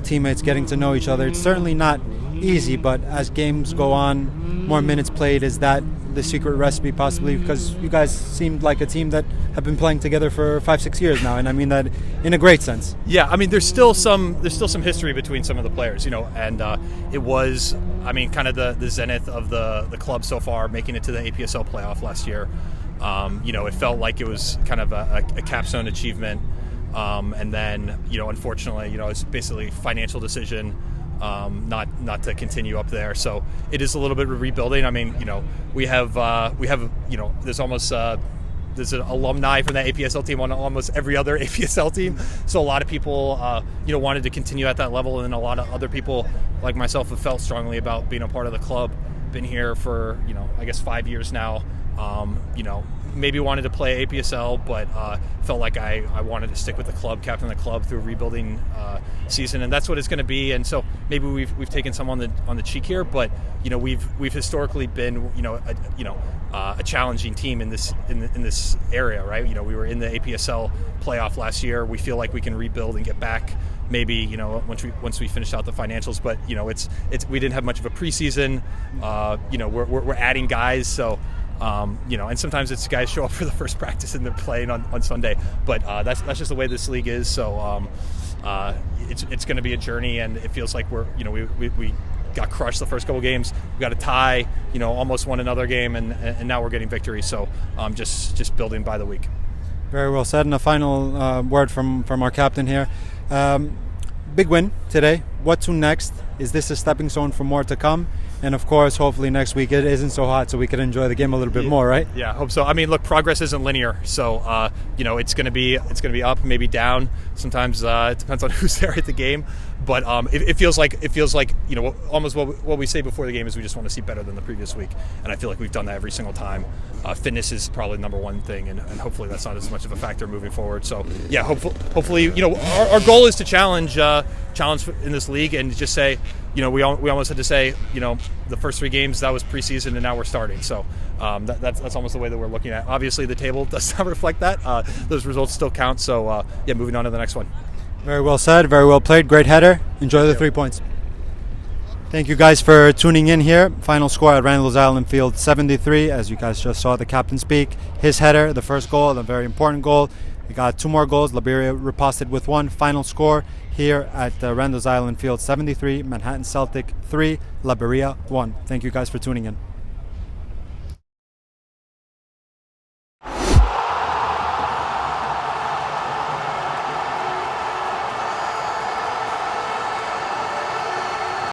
C: teammates getting to know each other. It's certainly not easy, but as games go on, more minutes played. Is that the secret recipe possibly? Because you guys seemed like a team that have been playing together for 5-6 years now, and I mean that in a great sense.
L: Yeah, I mean there's still some history between some of the players, and it was, I mean, kind of the zenith of the club so far, making it to the APSL playoff last year. It felt like it was kind of a capstone achievement, and then unfortunately, it's basically a financial decision. Not to continue up there, so it is a little bit of rebuilding. I mean, we have there's almost there's an alumni from that APSL team on almost every other APSL team. So a lot of people wanted to continue at that level, and then a lot of other people like myself have felt strongly about being a part of the club. Been here for I guess 5 years now. Maybe wanted to play APSL, but felt like I wanted to stick with the club, captain the club through a rebuilding season, and that's what it's going to be. And so maybe we've taken some on the cheek here, but we've historically been a challenging team in this area, right? We were in the APSL playoff last year. We feel like we can rebuild and get back. Maybe once we finish out the financials, but it's we didn't have much of a preseason. We're adding guys, so. And sometimes it's guys show up for the first practice and they're playing on Sunday, but that's just the way this league is. So it's going to be a journey, and it feels like we got crushed the first couple games. We got a tie, almost won another game, and now we're getting victory. So just building by the week.
C: Very well said. And a final word from our captain here. Big win today. What to next? Is this a stepping stone for more to come? And of course, hopefully next week it isn't so hot, so we can enjoy the game a little bit more, right?
L: Yeah, I hope so. I mean, look, progress isn't linear, so it's going to be up, maybe down. Sometimes it depends on who's there at the game, but it feels like almost what we say before the game is we just want to see better than the previous week, and I feel like we've done that every single time. Fitness is probably number one thing, and hopefully that's not as much of a factor moving forward. So yeah, hopefully our goal is to challenge in this league and just say. We almost had to say, the first 3 games, that was preseason, and now we're starting. So that's almost the way that we're looking at it. Obviously, the table does not reflect that. Those results still count. So, moving on to the next one.
C: Very well said. Very well played. Great header. Enjoy the 3 points. Thank you guys for tuning in here. Final score at Randall's Island Field, 73. As you guys just saw the captain speak. His header, the first goal, a very important goal. We got 2 more goals. Laberia riposted with 1. Final score here at Randall's Island Field, 73. Manhattan Celtic 3, Laberia 1. Thank you guys for tuning in.